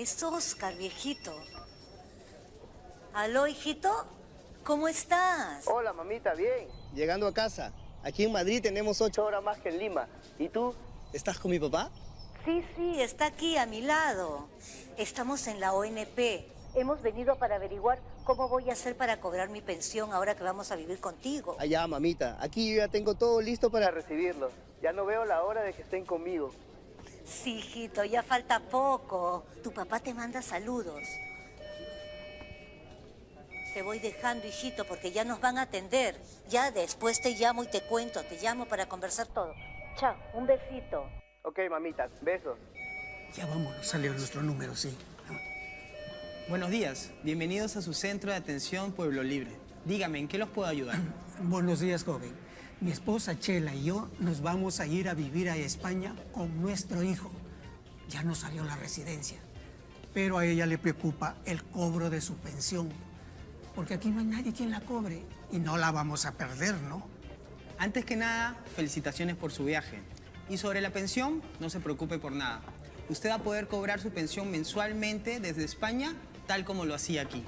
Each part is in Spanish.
es Oscar, viejito. ¿Aló, hijito? ¿Cómo estás? Hola, mamita, bien. Llegando a casa. Aquí en Madrid tenemos 8 horas más que en Lima. ¿Y tú? ¿Estás con mi papá? Sí, está aquí a mi lado. Estamos en la ONP. Hemos venido para averiguar cómo voy a hacer para cobrar mi pensión ahora que vamos a vivir contigo. Allá, mamita. Aquí yo ya tengo todo listo para recibirlos. Ya no veo la hora de que estén conmigo. Sí, hijito, ya falta poco. Tu papá te manda saludos. Te voy dejando, hijito, porque ya nos van a atender. Ya después te llamo y te cuento. Te llamo para conversar todo. Chao, un besito. Ok, mamita. Besos. Ya vámonos, salió nuestro número, sí. Buenos días, bienvenidos a su centro de atención Pueblo Libre. Dígame, ¿en qué los puedo ayudar? Buenos días, joven. Mi esposa Chela y yo nos vamos a ir a vivir a España con nuestro hijo. Ya nos salió la residencia, pero a ella le preocupa el cobro de su pensión, porque aquí no hay nadie quien la cobre y no la vamos a perder, ¿no? Antes que nada, felicitaciones por su viaje. Y sobre la pensión, no se preocupe por nada. Usted va a poder cobrar su pensión mensualmente desde España, tal como lo hacía aquí.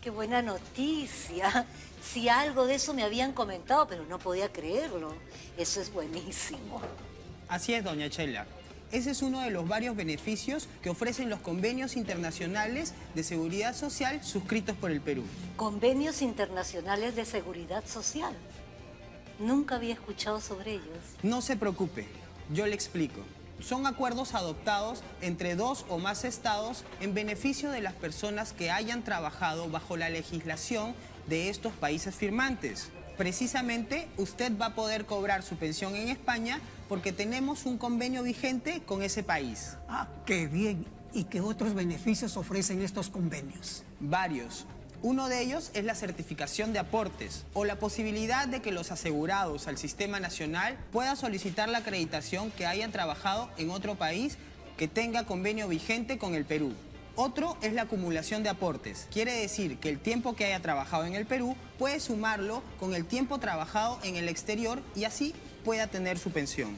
Qué buena noticia. Si algo de eso me habían comentado, pero no podía creerlo. Eso es buenísimo. Así es, doña Chela. Ese es uno de los varios beneficios que ofrecen los convenios internacionales de seguridad social suscritos por el Perú. Convenios internacionales de seguridad social. Nunca había escuchado sobre ellos. No se preocupe, yo le explico. Son acuerdos adoptados entre 2 o más estados en beneficio de las personas que hayan trabajado bajo la legislación de estos países firmantes. Precisamente, usted va a poder cobrar su pensión en España porque tenemos un convenio vigente con ese país. Ah, qué bien. ¿Y qué otros beneficios ofrecen estos convenios? Varios. Uno de ellos es la certificación de aportes o la posibilidad de que los asegurados al sistema nacional puedan solicitar la acreditación que hayan trabajado en otro país que tenga convenio vigente con el Perú. Otro es la acumulación de aportes. Quiere decir que el tiempo que haya trabajado en el Perú puede sumarlo con el tiempo trabajado en el exterior y así pueda tener su pensión.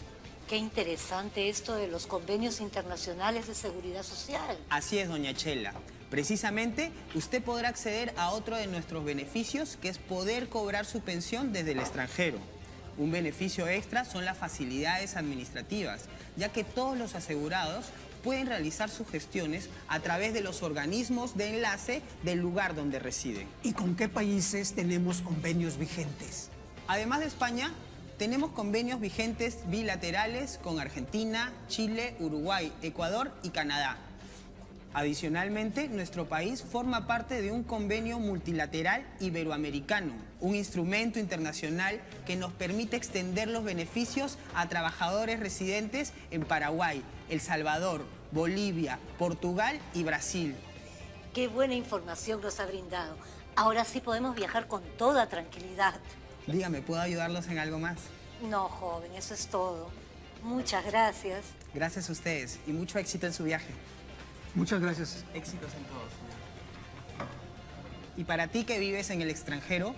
Qué interesante esto de los convenios internacionales de seguridad social. Así es, doña Chela. Precisamente, usted podrá acceder a otro de nuestros beneficios, que es poder cobrar su pensión desde el extranjero. Un beneficio extra son las facilidades administrativas, ya que todos los asegurados pueden realizar sus gestiones a través de los organismos de enlace del lugar donde residen. ¿Y con qué países tenemos convenios vigentes? Además de España, tenemos convenios vigentes bilaterales con Argentina, Chile, Uruguay, Ecuador y Canadá. Adicionalmente, nuestro país forma parte de un convenio multilateral iberoamericano, un instrumento internacional que nos permite extender los beneficios a trabajadores residentes en Paraguay, El Salvador, Bolivia, Portugal y Brasil. Qué buena información nos ha brindado. Ahora sí podemos viajar con toda tranquilidad. Dígame, ¿puedo ayudarlos en algo más? No, joven, eso es todo. Muchas gracias. Gracias a ustedes y mucho éxito en su viaje. Muchas gracias. Éxitos en todos. Y para ti que vives en el extranjero,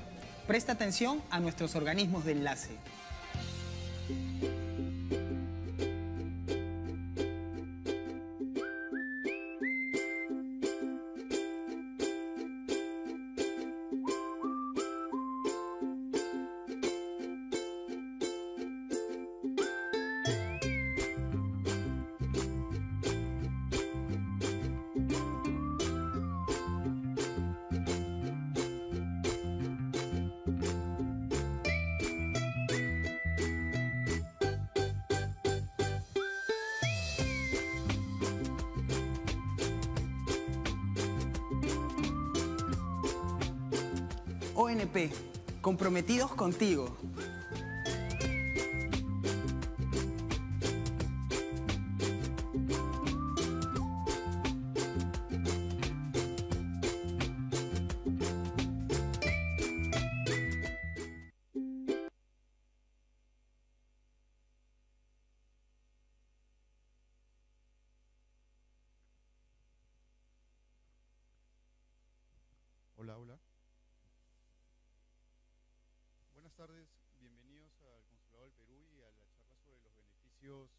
presta atención a nuestros organismos de enlace. ONP, comprometidos contigo. Hola, hola. Buenas tardes, bienvenidos al Consulado del Perú y a la charla sobre los beneficios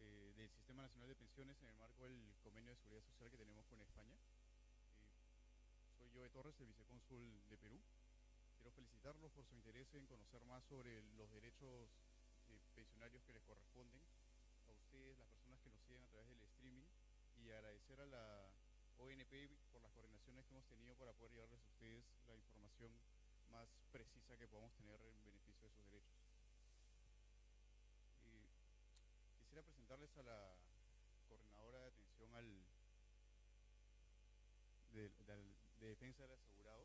del sistema Sistema Nacional de Pensiones en el marco del convenio de seguridad social que tenemos con España. Soy Joe Torres, el vicecónsul de Perú. Quiero felicitarlos por su interés en conocer más sobre los derechos pensionarios que les corresponden a ustedes, las personas que nos siguen a través del streaming, y agradecer a la ONP por las coordinaciones que hemos tenido para poder llevarles a ustedes la información más precisa que podamos tener en beneficio de sus derechos. Quisiera presentarles a la coordinadora de atención de defensa del asegurado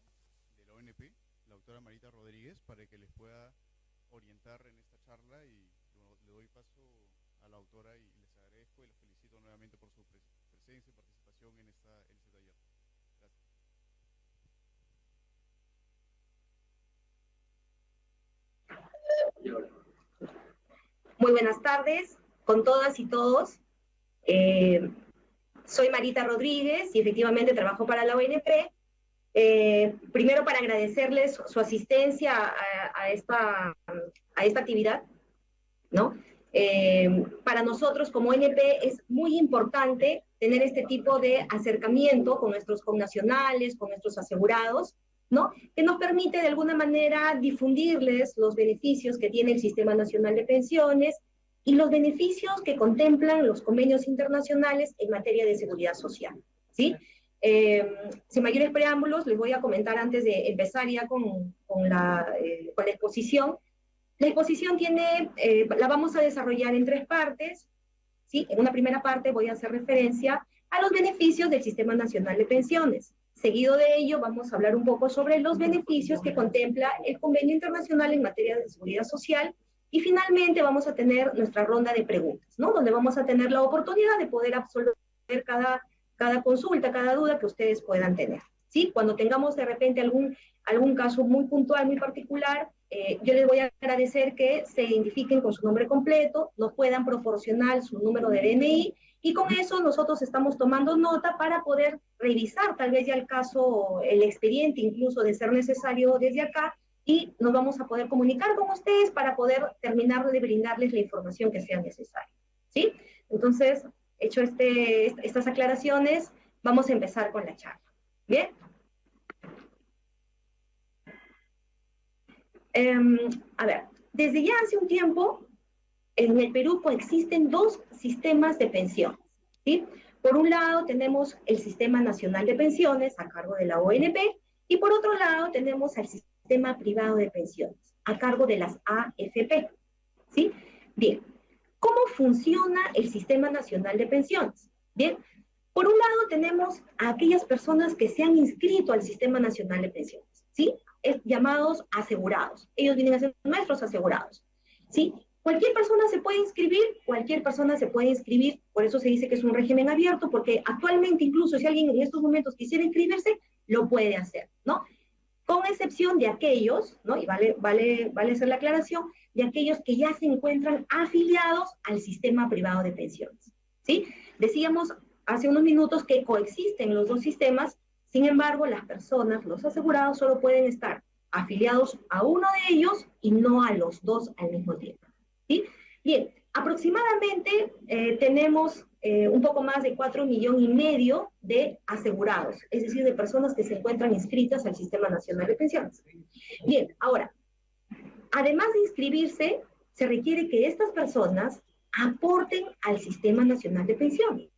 de la ONP, la doctora Marita Rodríguez, para que les pueda orientar en esta charla, y le doy paso a la autora y les agradezco y los felicito nuevamente por su presencia y participación en este taller. Gracias. Muy buenas tardes con todas y todos. Soy Marita Rodríguez y efectivamente trabajo para la ONP. Primero, para agradecerles su asistencia a esta actividad, ¿no? Para nosotros como ONP es muy importante tener este tipo de acercamiento con nuestros connacionales, con nuestros asegurados, ¿no? Que nos permite de alguna manera difundirles los beneficios que tiene el Sistema Nacional de Pensiones y los beneficios que contemplan los convenios internacionales en materia de seguridad social, ¿sí? Sin mayores preámbulos, les voy a comentar antes de empezar ya con la exposición. La exposición la vamos a desarrollar en 3 partes, ¿sí? En una primera parte voy a hacer referencia a los beneficios del Sistema Nacional de Pensiones. Seguido de ello, vamos a hablar un poco sobre los beneficios que contempla el Convenio Internacional en materia de seguridad social. Y finalmente vamos a tener nuestra ronda de preguntas, ¿no? Donde vamos a tener la oportunidad de poder absolver cada consulta, cada duda que ustedes puedan tener, ¿sí? Cuando tengamos de repente algún caso muy puntual, muy particular, yo les voy a agradecer que se identifiquen con su nombre completo, nos puedan proporcionar su número de DNI, y con eso nosotros estamos tomando nota para poder revisar tal vez ya el caso, el expediente, incluso de ser necesario desde acá, y nos vamos a poder comunicar con ustedes para poder terminar de brindarles la información que sea necesaria, ¿sí? Entonces, hecho estas aclaraciones, vamos a empezar con la charla. ¿Bien? A ver, desde ya hace un tiempo, en el Perú coexisten 2 sistemas de pensiones, ¿sí? Por un lado tenemos el Sistema Nacional de Pensiones a cargo de la ONP, y por otro lado tenemos el Sistema Privado de Pensiones a cargo de las AFP, ¿sí? Bien, ¿cómo funciona el Sistema Nacional de Pensiones? Bien, por un lado tenemos a aquellas personas que se han inscrito al Sistema Nacional de Pensiones, ¿sí? Llamados asegurados. Ellos vienen a ser nuestros asegurados, ¿sí? Cualquier persona se puede inscribir, por eso se dice que es un régimen abierto, porque actualmente incluso si alguien en estos momentos quisiera inscribirse, lo puede hacer, ¿no? Con excepción de aquellos, ¿no? Y vale hacer la aclaración, de aquellos que ya se encuentran afiliados al Sistema Privado de Pensiones, ¿sí? Decíamos hace unos minutos que coexisten los 2 sistemas. Sin embargo, las personas, los asegurados, solo pueden estar afiliados a uno de ellos y no a los 2 al mismo tiempo, ¿sí? Bien, aproximadamente tenemos un poco más de 4,5 millones de asegurados, es decir, de personas que se encuentran inscritas al Sistema Nacional de Pensiones. Bien, ahora, además de inscribirse, se requiere que estas personas aporten al Sistema Nacional de Pensiones,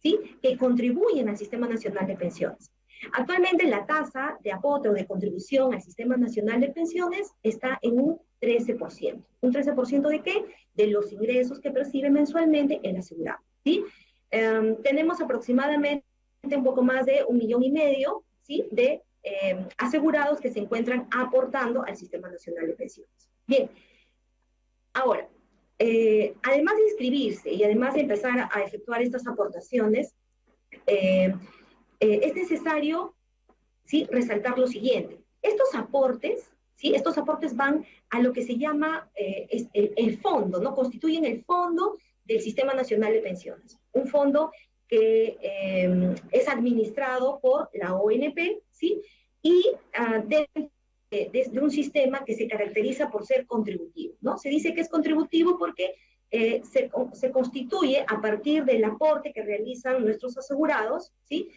¿sí? Que contribuyen al Sistema Nacional de Pensiones. Actualmente la tasa de aporte o de contribución al Sistema Nacional de Pensiones está en un 13%. ¿Un 13% de qué? De los ingresos que percibe mensualmente el asegurado, ¿sí? Tenemos aproximadamente un poco más de 1,5 millones, ¿sí? De asegurados que se encuentran aportando al Sistema Nacional de Pensiones. Bien, ahora, además de inscribirse y además de empezar a efectuar estas aportaciones, es necesario, ¿sí?, resaltar lo siguiente. Estos aportes, ¿sí?, estos aportes van a lo que se llama el fondo, ¿no? Constituyen el fondo del Sistema Nacional de Pensiones. Un fondo que es administrado por la ONP, ¿sí? Y de un sistema que se caracteriza por ser contributivo, ¿no? Se dice que es contributivo porque se constituye a partir del aporte que realizan nuestros asegurados, ¿sí?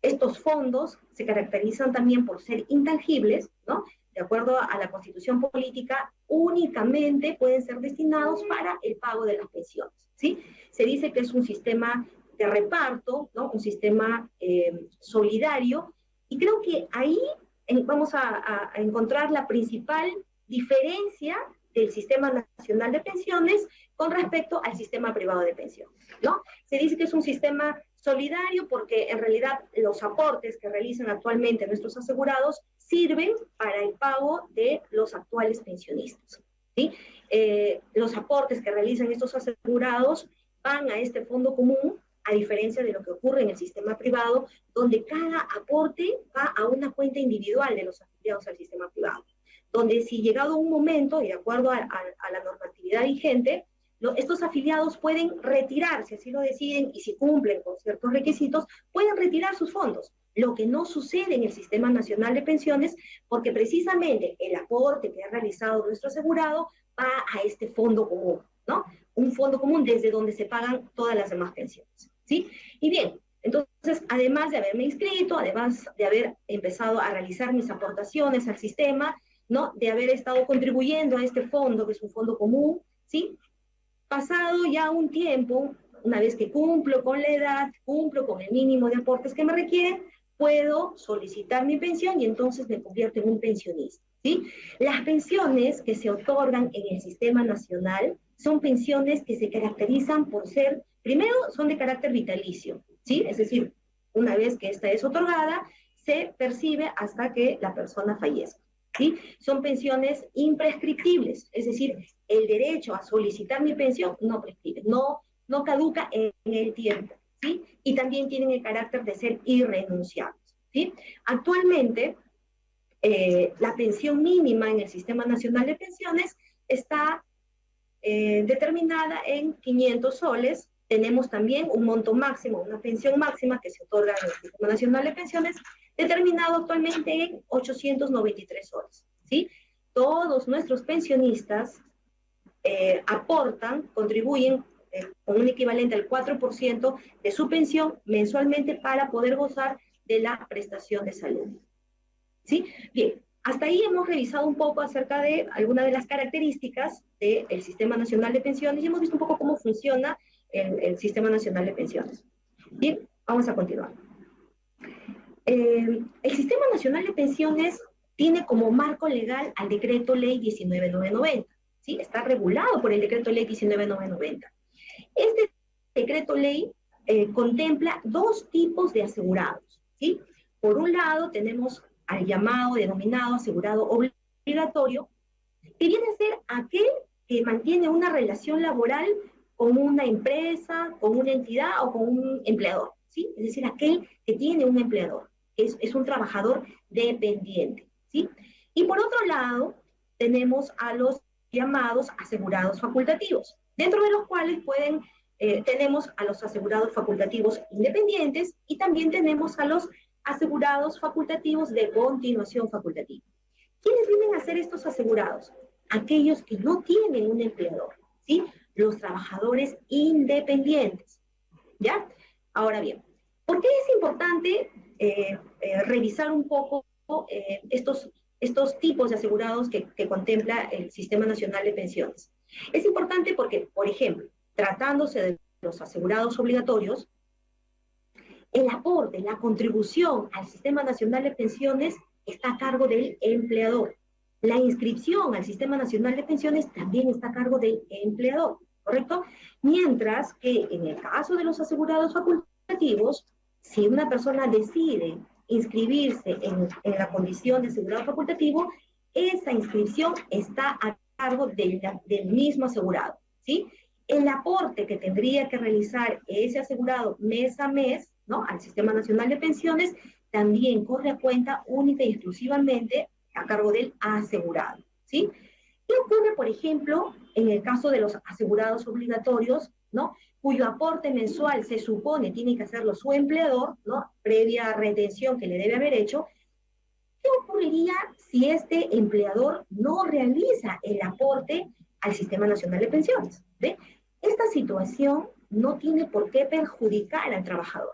Estos fondos se caracterizan también por ser intangibles, ¿no? De acuerdo a la Constitución Política, únicamente pueden ser destinados para el pago de las pensiones, ¿sí? Se dice que es un sistema de reparto, ¿no? Un sistema solidario, y creo que ahí vamos a encontrar la principal diferencia del Sistema Nacional de Pensiones con respecto al sistema privado de pensiones, ¿no? Se dice que es un sistema solidario porque en realidad los aportes que realizan actualmente nuestros asegurados sirven para el pago de los actuales pensionistas, ¿sí? Los aportes que realizan estos asegurados van a este fondo común, a diferencia de lo que ocurre en el sistema privado, donde cada aporte va a una cuenta individual de los afiliados al sistema privado, donde si llegado un momento, y de acuerdo a la normatividad vigente, estos afiliados pueden retirar, si así lo deciden, y si cumplen con ciertos requisitos, pueden retirar sus fondos, lo que no sucede en el Sistema Nacional de Pensiones, porque precisamente el aporte que ha realizado nuestro asegurado va a este fondo común, ¿no? Un fondo común desde donde se pagan todas las demás pensiones, ¿sí? Y bien, entonces, además de haberme inscrito, además de haber empezado a realizar mis aportaciones al sistema, ¿no? De haber estado contribuyendo a este fondo, que es un fondo común, ¿sí? Pasado ya un tiempo, una vez que cumplo con la edad, cumplo con el mínimo de aportes que me requieren, puedo solicitar mi pensión y entonces me convierto en un pensionista, ¿sí? Las pensiones que se otorgan en el sistema nacional son pensiones que se caracterizan por ser, primero, son de carácter vitalicio, ¿sí? Es decir, una vez que esta es otorgada, se percibe hasta que la persona fallezca, ¿sí? Son pensiones imprescriptibles, es decir, el derecho a solicitar mi pensión no prescribe, no caduca en el tiempo, ¿sí? Y también tienen el carácter de ser irrenunciables, ¿sí? Actualmente, la pensión mínima en el Sistema Nacional de Pensiones está determinada en 500 soles. Tenemos también un monto máximo, una pensión máxima que se otorga en el Sistema Nacional de Pensiones, determinado actualmente en 893 soles, ¿sí? Todos nuestros pensionistas aportan, contribuyen con un equivalente al 4% de su pensión mensualmente para poder gozar de la prestación de salud, ¿sí? Bien, hasta ahí hemos revisado un poco acerca de algunas de las características del Sistema Nacional de Pensiones y hemos visto un poco cómo funciona el Sistema Nacional de Pensiones. Bien, vamos a continuar. El Sistema Nacional de Pensiones tiene como marco legal al Decreto Ley 19990, ¿sí? Está regulado por el Decreto Ley 19990. Este Decreto Ley contempla dos tipos de asegurados, ¿sí? Por un lado tenemos al llamado, denominado asegurado obligatorio, que viene a ser aquel que mantiene una relación laboral con una empresa, con una entidad o con un empleador, ¿sí? Es decir, aquel que tiene un empleador, es un trabajador dependiente, ¿sí? Y por otro lado, tenemos a los llamados asegurados facultativos, dentro de los cuales tenemos a los asegurados facultativos independientes y también tenemos a los asegurados facultativos de continuación facultativa. ¿Quiénes vienen a ser estos asegurados? Aquellos que no tienen un empleador, ¿sí? Los trabajadores independientes, ¿ya? Ahora bien, ¿por qué es importante revisar un poco estos tipos de asegurados que contempla el Sistema Nacional de Pensiones? Es importante porque, por ejemplo, tratándose de los asegurados obligatorios, el aporte, la contribución al Sistema Nacional de Pensiones está a cargo del empleador. La inscripción al Sistema Nacional de Pensiones también está a cargo del empleador, ¿correcto? Mientras que en el caso de los asegurados facultativos, si una persona decide inscribirse en la condición de asegurado facultativo, esa inscripción está a cargo del mismo asegurado, ¿sí? El aporte que tendría que realizar ese asegurado mes a mes, ¿no?, al Sistema Nacional de Pensiones, también corre a cuenta única y exclusivamente a cargo del asegurado, ¿sí? ¿Qué ocurre, por ejemplo, en el caso de los asegurados obligatorios, ¿no?, cuyo aporte mensual se supone tiene que hacerlo su empleador, ¿no?, previa retención que le debe haber hecho? ¿Qué ocurriría si este empleador no realiza el aporte al Sistema Nacional de Pensiones? ¿Ve? Esta situación no tiene por qué perjudicar al trabajador.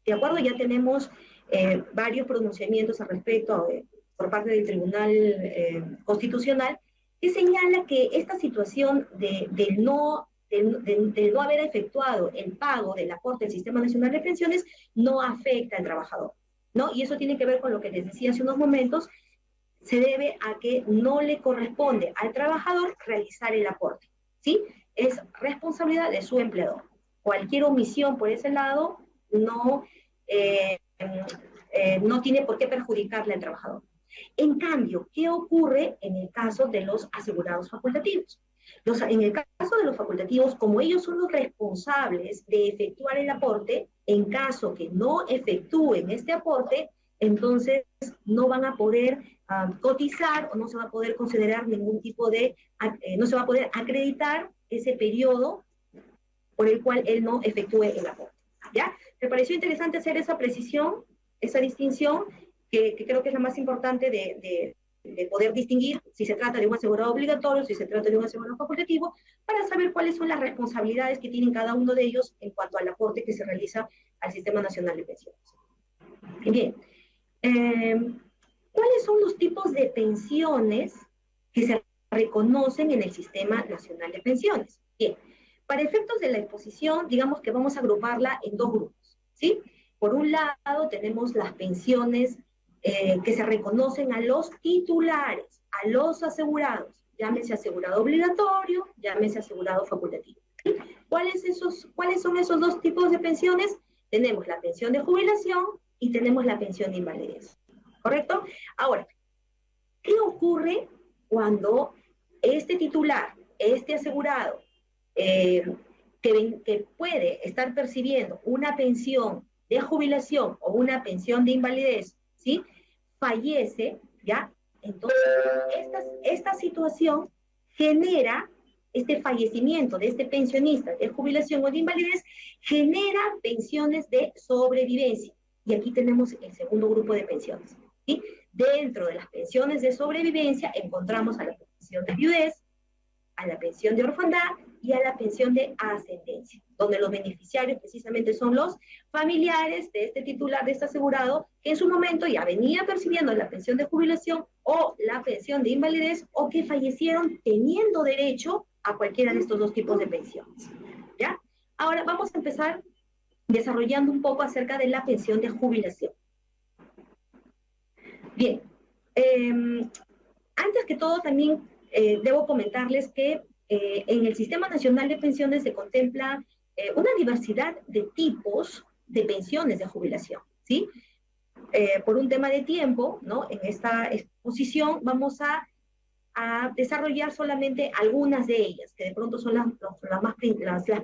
¿De acuerdo? Ya tenemos varios pronunciamientos al respecto por parte del Tribunal Constitucional que señala que esta situación del no haber efectuado el pago del aporte del Sistema Nacional de Pensiones no afecta al trabajador, ¿no? Y eso tiene que ver con lo que les decía hace unos momentos, se debe a que no le corresponde al trabajador realizar el aporte, ¿sí? Es responsabilidad de su empleador. Cualquier omisión por ese lado no, no tiene por qué perjudicarle al trabajador. En cambio, ¿qué ocurre en el caso de los asegurados facultativos? En el caso de los facultativos, como ellos son los responsables de efectuar el aporte, en caso que no efectúen este aporte, entonces no van a poder cotizar o no se va a poder considerar ningún tipo de, no se va a poder acreditar ese periodo por el cual él no efectúe el aporte. ¿Ya? Me pareció interesante hacer esa precisión, esa distinción, que creo que es la más importante de poder distinguir si se trata de un asegurado obligatorio, si se trata de un asegurado facultativo, para saber cuáles son las responsabilidades que tienen cada uno de ellos en cuanto al aporte que se realiza al Sistema Nacional de Pensiones. Bien, ¿cuáles son los tipos de pensiones que se reconocen en el Sistema Nacional de Pensiones? Bien, para efectos de la exposición, digamos que vamos a agruparla en dos grupos, ¿sí? Por un lado, tenemos las pensiones que se reconocen a los titulares, a los asegurados, llámese asegurado obligatorio, llámese asegurado facultativo. ¿Sí? ¿Cuáles son esos dos tipos de pensiones? Tenemos la pensión de jubilación y tenemos la pensión de invalidez, ¿correcto? Ahora, ¿qué ocurre cuando este titular, este asegurado, que puede estar percibiendo una pensión de jubilación o una pensión de invalidez, ¿sí? Fallece, ¿ya? Entonces, esta situación genera, este fallecimiento de este pensionista de jubilación o de invalidez, genera pensiones de sobrevivencia. Y aquí tenemos el segundo grupo de pensiones, ¿sí? Dentro de las pensiones de sobrevivencia encontramos a la pensión de viudez, a la pensión de orfandad y a la pensión de ascendencia, donde los beneficiarios precisamente son los familiares de este titular, de este asegurado, que en su momento ya venía percibiendo la pensión de jubilación o la pensión de invalidez, o que fallecieron teniendo derecho a cualquiera de estos dos tipos de pensiones. ¿Ya? Ahora vamos a empezar desarrollando un poco acerca de la pensión de jubilación. Bien, antes que todo también debo comentarles que en el Sistema Nacional de Pensiones se contempla una diversidad de tipos de pensiones de jubilación, ¿sí? Por un tema de tiempo, ¿no? En esta exposición vamos a desarrollar solamente algunas de ellas, que de pronto son las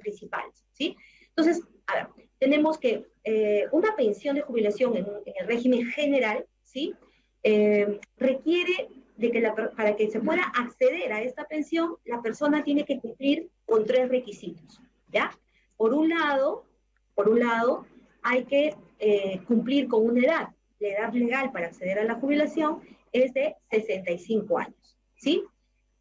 principales, ¿sí? Entonces, a ver, tenemos que una pensión de jubilación en el régimen general, ¿sí? Requiere de que para que se pueda acceder a esta pensión, la persona tiene que cumplir con 3 requisitos, ¿ya? Por un lado, hay que cumplir con una edad. La edad legal para acceder a la jubilación es de 65 años, ¿sí?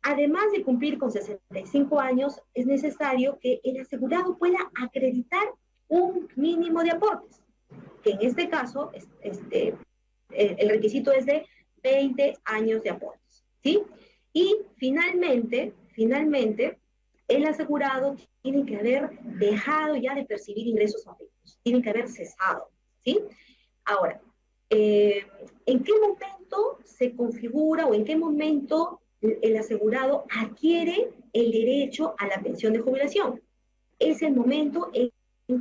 Además de cumplir con 65 años, es necesario que el asegurado pueda acreditar un mínimo de aportes, que en este caso, el requisito es de 20 años de aportes, ¿sí? Y finalmente, el asegurado tiene que haber dejado ya de percibir ingresos afectos, tiene que haber cesado, ¿sí? Ahora, ¿en qué momento se configura o en qué momento el asegurado adquiere el derecho a la pensión de jubilación? Es el momento en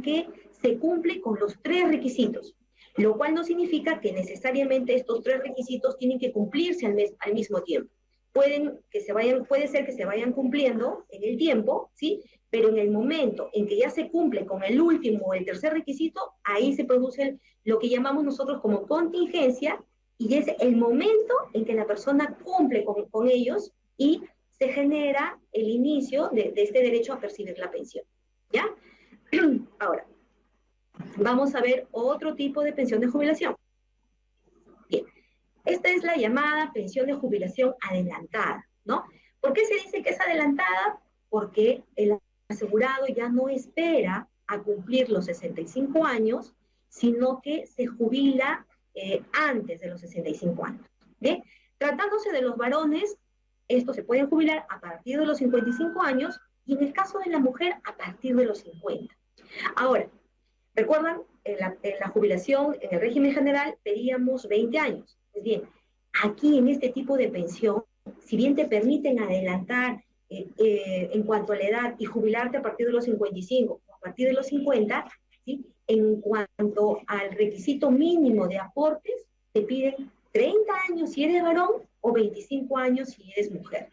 que se cumple con los 3 requisitos, lo cual no significa que necesariamente estos 3 requisitos tienen que cumplirse al mismo tiempo. Puede ser que se vayan cumpliendo en el tiempo, ¿sí? Pero en el momento en que ya se cumple con el último o el tercer requisito, ahí se produce lo que llamamos nosotros como contingencia, y es el momento en que la persona cumple con ellos y se genera el inicio de este derecho a percibir la pensión, ¿ya? Ahora, vamos a ver otro tipo de pensión de jubilación. Bien, esta es la llamada pensión de jubilación adelantada, ¿no? ¿Por qué se dice que es adelantada? Porque el asegurado ya no espera a cumplir los 65 años, sino que se jubila antes de los 65 años. ¿Bien? Tratándose de los varones, estos se pueden jubilar a partir de los 55 años y en el caso de la mujer a partir de los 50. Ahora, recuerdan, en la jubilación, en el régimen general, pedíamos 20 años. Pues bien, aquí en este tipo de pensión, si bien te permiten adelantar en cuanto a la edad y jubilarte a partir de los 55 o a partir de los 50, ¿sí? En cuanto al requisito mínimo de aportes, te piden 30 años si eres varón o 25 años si eres mujer.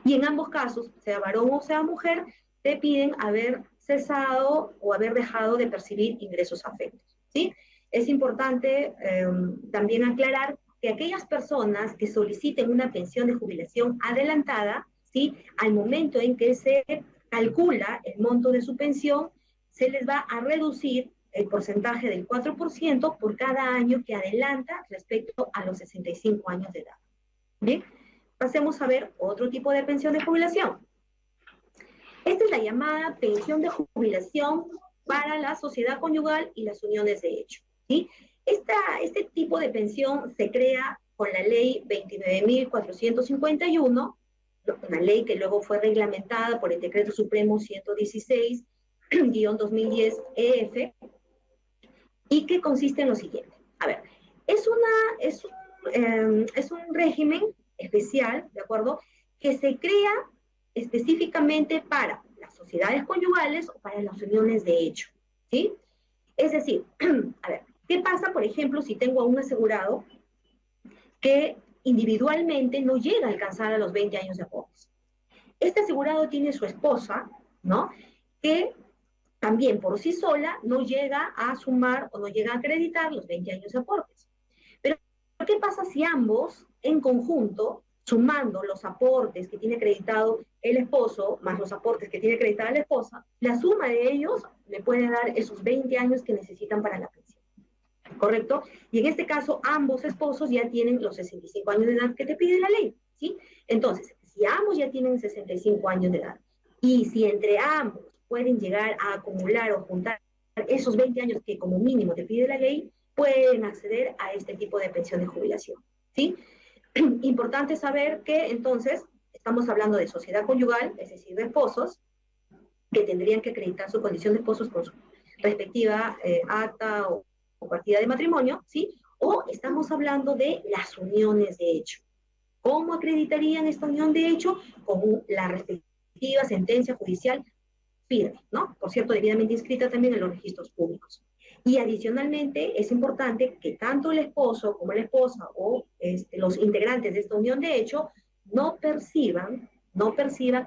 Y en ambos casos, sea varón o sea mujer, te piden haber cesado o haber dejado de percibir ingresos afectos, ¿sí? Es importante también aclarar que aquellas personas que soliciten una pensión de jubilación adelantada, ¿sí? Al momento en que se calcula el monto de su pensión, se les va a reducir el porcentaje del 4% por cada año que adelanta respecto a los 65 años de edad. Bien, pasemos a ver otro tipo de pensión de jubilación. Esta es la llamada pensión de jubilación para la sociedad conyugal y las uniones de hecho, ¿sí? Este tipo de pensión se crea con la ley 29.451, una ley que luego fue reglamentada por el Decreto Supremo 116-2010 EF, y que consiste en lo siguiente. A ver, es un régimen especial, ¿de acuerdo?, que se crea específicamente para las sociedades conyugales o para las uniones de hecho, ¿sí? Es decir, a ver, ¿qué pasa, por ejemplo, si tengo a un asegurado que individualmente no llega a alcanzar a los 20 años de aportes? Este asegurado tiene su esposa, ¿no?, que también por sí sola no llega a sumar o no llega a acreditar los 20 años de aportes. Pero, ¿qué pasa si ambos, en conjunto, sumando los aportes que tiene acreditado el esposo, más los aportes que tiene acreditada la esposa, la suma de ellos le puede dar esos 20 años que necesitan para la pensión? ¿Correcto? Y en este caso, ambos esposos ya tienen los 65 años de edad que te pide la ley, ¿sí? Entonces, si ambos ya tienen 65 años de edad, y si entre ambos pueden llegar a acumular o juntar esos 20 años que como mínimo te pide la ley, pueden acceder a este tipo de pensión de jubilación, ¿sí? Importante saber que entonces estamos hablando de sociedad conyugal, es decir, de esposos, que tendrían que acreditar su condición de esposos con su respectiva acta o partida de matrimonio, ¿sí? O estamos hablando de las uniones de hecho. ¿Cómo acreditarían esta unión de hecho? Con la respectiva sentencia judicial firme, ¿no? Por cierto, debidamente inscrita también en los registros públicos. Y adicionalmente es importante que tanto el esposo como la esposa o los integrantes de esta unión de hecho no perciban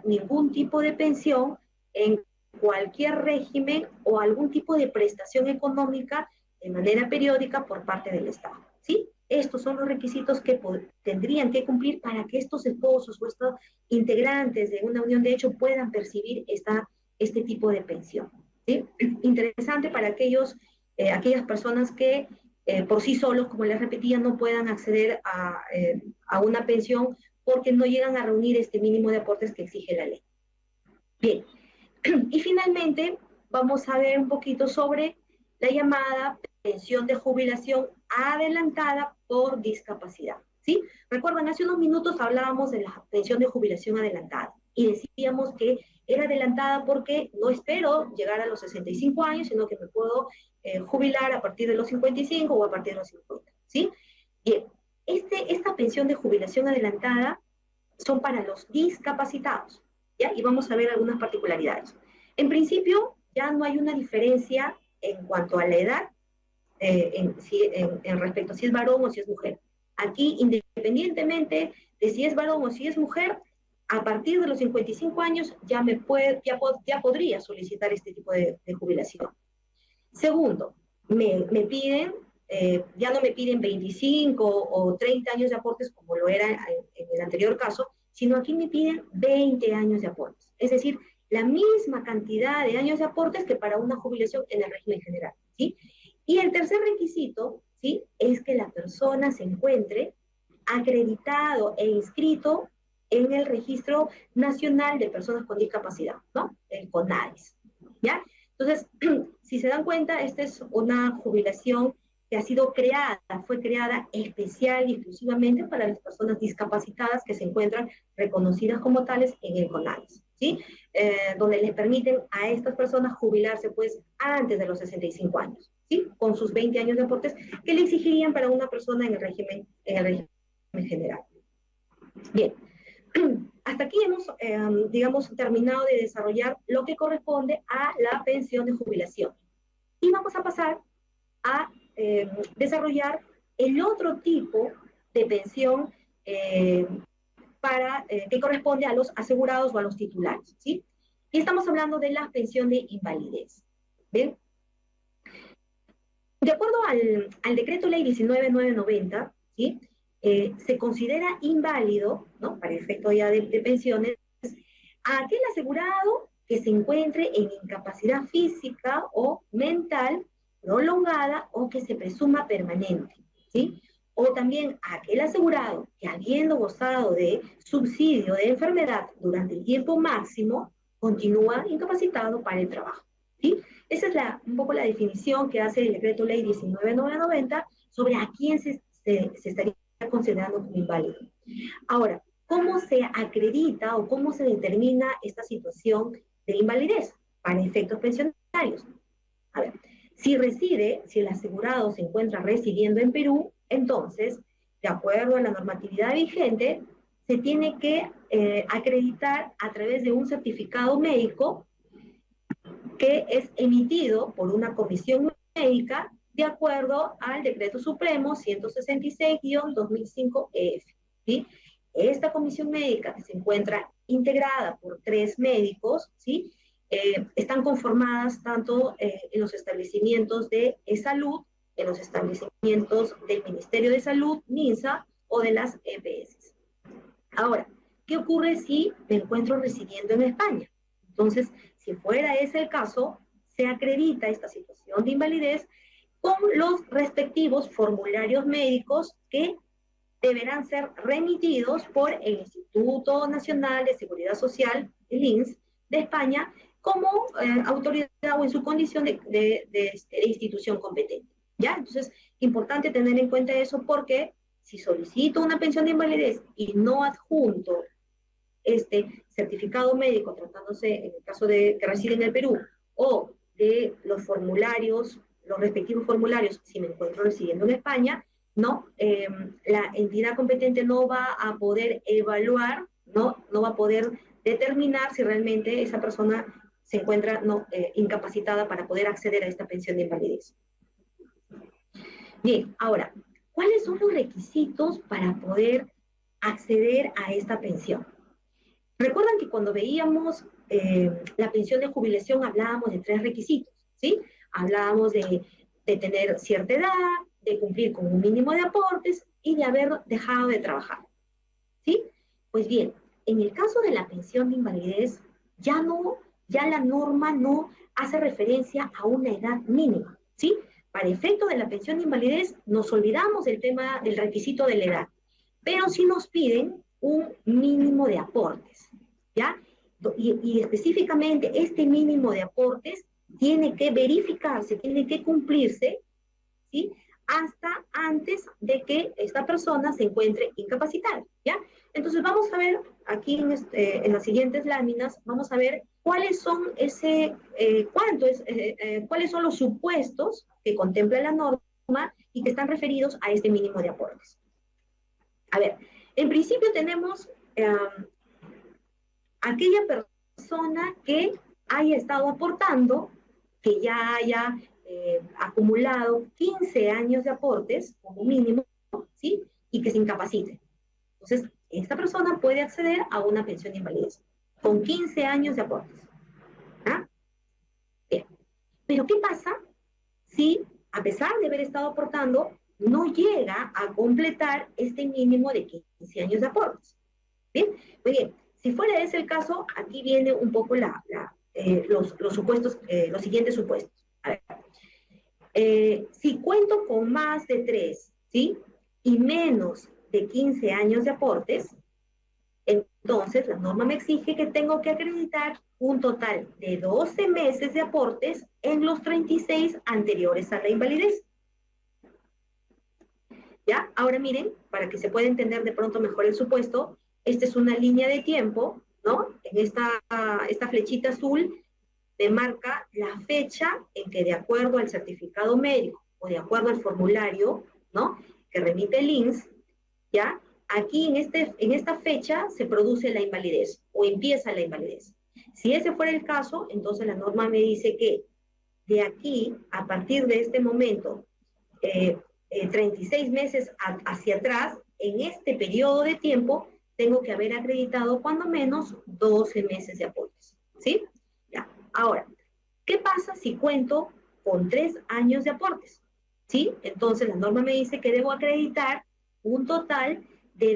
ningún tipo de pensión en cualquier régimen o algún tipo de prestación económica de manera periódica por parte del Estado, ¿sí? Estos son los requisitos que tendrían que cumplir para que estos esposos o estos integrantes de una unión de hecho puedan percibir este tipo de pensión, ¿sí? Interesante para aquellas personas que por sí solos, como les repetía, no puedan acceder a una pensión porque no llegan a reunir este mínimo de aportes que exige la ley. Bien, y finalmente vamos a ver un poquito sobre la llamada pensión de jubilación adelantada por discapacidad, ¿sí? Recuerdan, hace unos minutos hablábamos de la pensión de jubilación adelantada y decíamos que era adelantada porque no espero llegar a los 65 años, sino que me puedo jubilar a partir de los 55 o a partir de los 50, ¿sí? Bien, esta pensión de jubilación adelantada son para los discapacitados, ¿ya? Y vamos a ver algunas particularidades. En principio, ya no hay una diferencia en cuanto a la edad, en respecto a si es varón o si es mujer. Aquí, independientemente de si es varón o si es mujer, a partir de los 55 años ya podría solicitar este tipo de jubilación. Segundo, ya no me piden 25 o 30 años de aportes como lo era en el anterior caso, sino aquí me piden 20 años de aportes. Es decir, la misma cantidad de años de aportes que para una jubilación en el régimen general, ¿sí? Y el tercer requisito, ¿sí?, es que la persona se encuentre acreditado e inscrito en el Registro Nacional de Personas con Discapacidad, ¿no? El CONADIS, ¿ya? Entonces, si se dan cuenta, esta es una jubilación que ha sido creada, fue creada especial y exclusivamente para las personas discapacitadas que se encuentran reconocidas como tales en el CONADIS, ¿sí? Donde les permiten a estas personas jubilarse, pues, antes de los 65 años, ¿sí? Con sus 20 años de aportes que le exigirían para una persona en el régimen general. Bien, hasta aquí hemos, digamos, terminado de desarrollar lo que corresponde a la pensión de jubilación. Y vamos a pasar a desarrollar el otro tipo de pensión que corresponde a los asegurados o a los titulares, ¿sí? Y estamos hablando de la pensión de invalidez. ¿Bien? De acuerdo al decreto ley 19.990, ¿sí? Se considera inválido, ¿no? Para efecto ya de pensiones, a aquel asegurado que se encuentre en incapacidad física o mental prolongada o que se presuma permanente, ¿sí? O también a aquel asegurado que, habiendo gozado de subsidio de enfermedad durante el tiempo máximo, continúa incapacitado para el trabajo, ¿sí? Esa es un poco la definición que hace el decreto ley 19.990 sobre a quién se estaría considerando como inválido. Ahora, ¿cómo se acredita o cómo se determina esta situación de invalidez para efectos pensionarios? A ver, si el asegurado se encuentra residiendo en Perú, entonces, de acuerdo a la normatividad vigente, se tiene que acreditar a través de un certificado médico que es emitido por una comisión médica de acuerdo al Decreto Supremo 166-2005-EF. ¿Sí? Esta comisión médica, que se encuentra integrada por 3 médicos, ¿sí? Están conformadas tanto en los establecimientos de salud, en los establecimientos del Ministerio de Salud, MINSA, o de las EPS. Ahora, ¿qué ocurre si me encuentro residiendo en España? Entonces, si fuera ese el caso, se acredita esta situación de invalidez con los respectivos formularios médicos que deberán ser remitidos por el Instituto Nacional de Seguridad Social, el INSS, de España, como autoridad o en su condición de institución competente, ¿ya? Entonces, importante tener en cuenta eso porque si solicito una pensión de invalidez y no adjunto este certificado médico, tratándose en el caso de que reside en el Perú, o de los formularios, los respectivos formularios, si me encuentro residiendo en España, ¿no? La entidad competente no va a poder evaluar, no va a poder determinar si realmente esa persona se encuentra incapacitada para poder acceder a esta pensión de invalidez. Bien, ahora, ¿cuáles son los requisitos para poder acceder a esta pensión? Recuerdan que cuando veíamos la pensión de jubilación hablábamos de 3 requisitos, ¿sí? Hablábamos de tener cierta edad, de cumplir con un mínimo de aportes y de haber dejado de trabajar, ¿sí? Pues bien, en el caso de la pensión de invalidez, ya la norma no hace referencia a una edad mínima, ¿sí? Para efecto de la pensión de invalidez nos olvidamos del tema del requisito de la edad, pero sí nos piden un mínimo de aportes, ¿ya? Y específicamente este mínimo de aportes tiene que verificarse, tiene que cumplirse, ¿sí? Hasta antes de que esta persona se encuentre incapacitada, ¿ya? Entonces vamos a ver aquí en las siguientes láminas, vamos a ver cuáles son cuáles son los supuestos que contempla la norma y que están referidos a este mínimo de aportes. A ver, en principio tenemos aquella persona que haya estado aportando, que ya haya acumulado 15 años de aportes como mínimo, ¿sí? Y que se incapacite. Entonces, esta persona puede acceder a una pensión de invalidez con 15 años de aportes. ¿Ah? Bien. Pero ¿qué pasa si, a pesar de haber estado aportando, no llega a completar este mínimo de 15 años de aportes? Bien, muy bien. Si fuera ese el caso, aquí viene un poco los supuestos, los siguientes supuestos. A ver. Si cuento con más de 3, ¿sí? Y menos de 15 años de aportes, Entonces, la norma me exige que tengo que acreditar un total de 12 meses de aportes en los 36 anteriores a la invalidez. ¿Ya? Ahora miren, para que se pueda entender de pronto mejor el supuesto, esta es una línea de tiempo, ¿no? En esta flechita azul me marca la fecha en que de acuerdo al certificado médico o de acuerdo al formulario, ¿no?, que remite el INSS, ¿ya? Aquí en esta fecha se produce la invalidez o empieza la invalidez. Si ese fuera el caso, entonces la norma me dice que de aquí, a partir de este momento, 36 meses hacia atrás, en este periodo de tiempo, tengo que haber acreditado cuando menos 12 meses de aportes, ¿sí? Ya. Ahora, ¿qué pasa si cuento con 3 años de aportes? ¿Sí? Entonces la norma me dice que debo acreditar un total de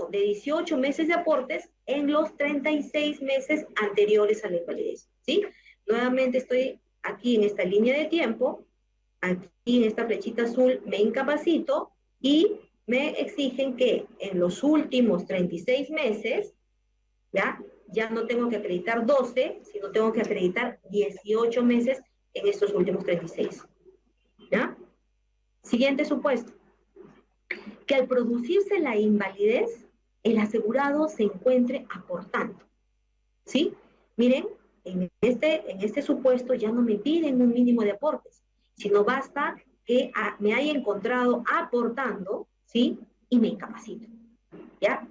18 meses de aportes en los 36 meses anteriores a la invalidez, ¿sí? Nuevamente estoy aquí en esta línea de tiempo, aquí en esta flechita azul me incapacito y me exigen que en los últimos 36 meses, ya no tengo que acreditar 12, sino tengo que acreditar 18 meses en estos últimos 36. ¿Ya? Siguiente supuesto. Que al producirse la invalidez, el asegurado se encuentre aportando. ¿Sí? Miren, en este supuesto ya no me piden un mínimo de aportes, sino basta que me haya encontrado aportando, ¿sí? Y me incapacito. ¿Ya?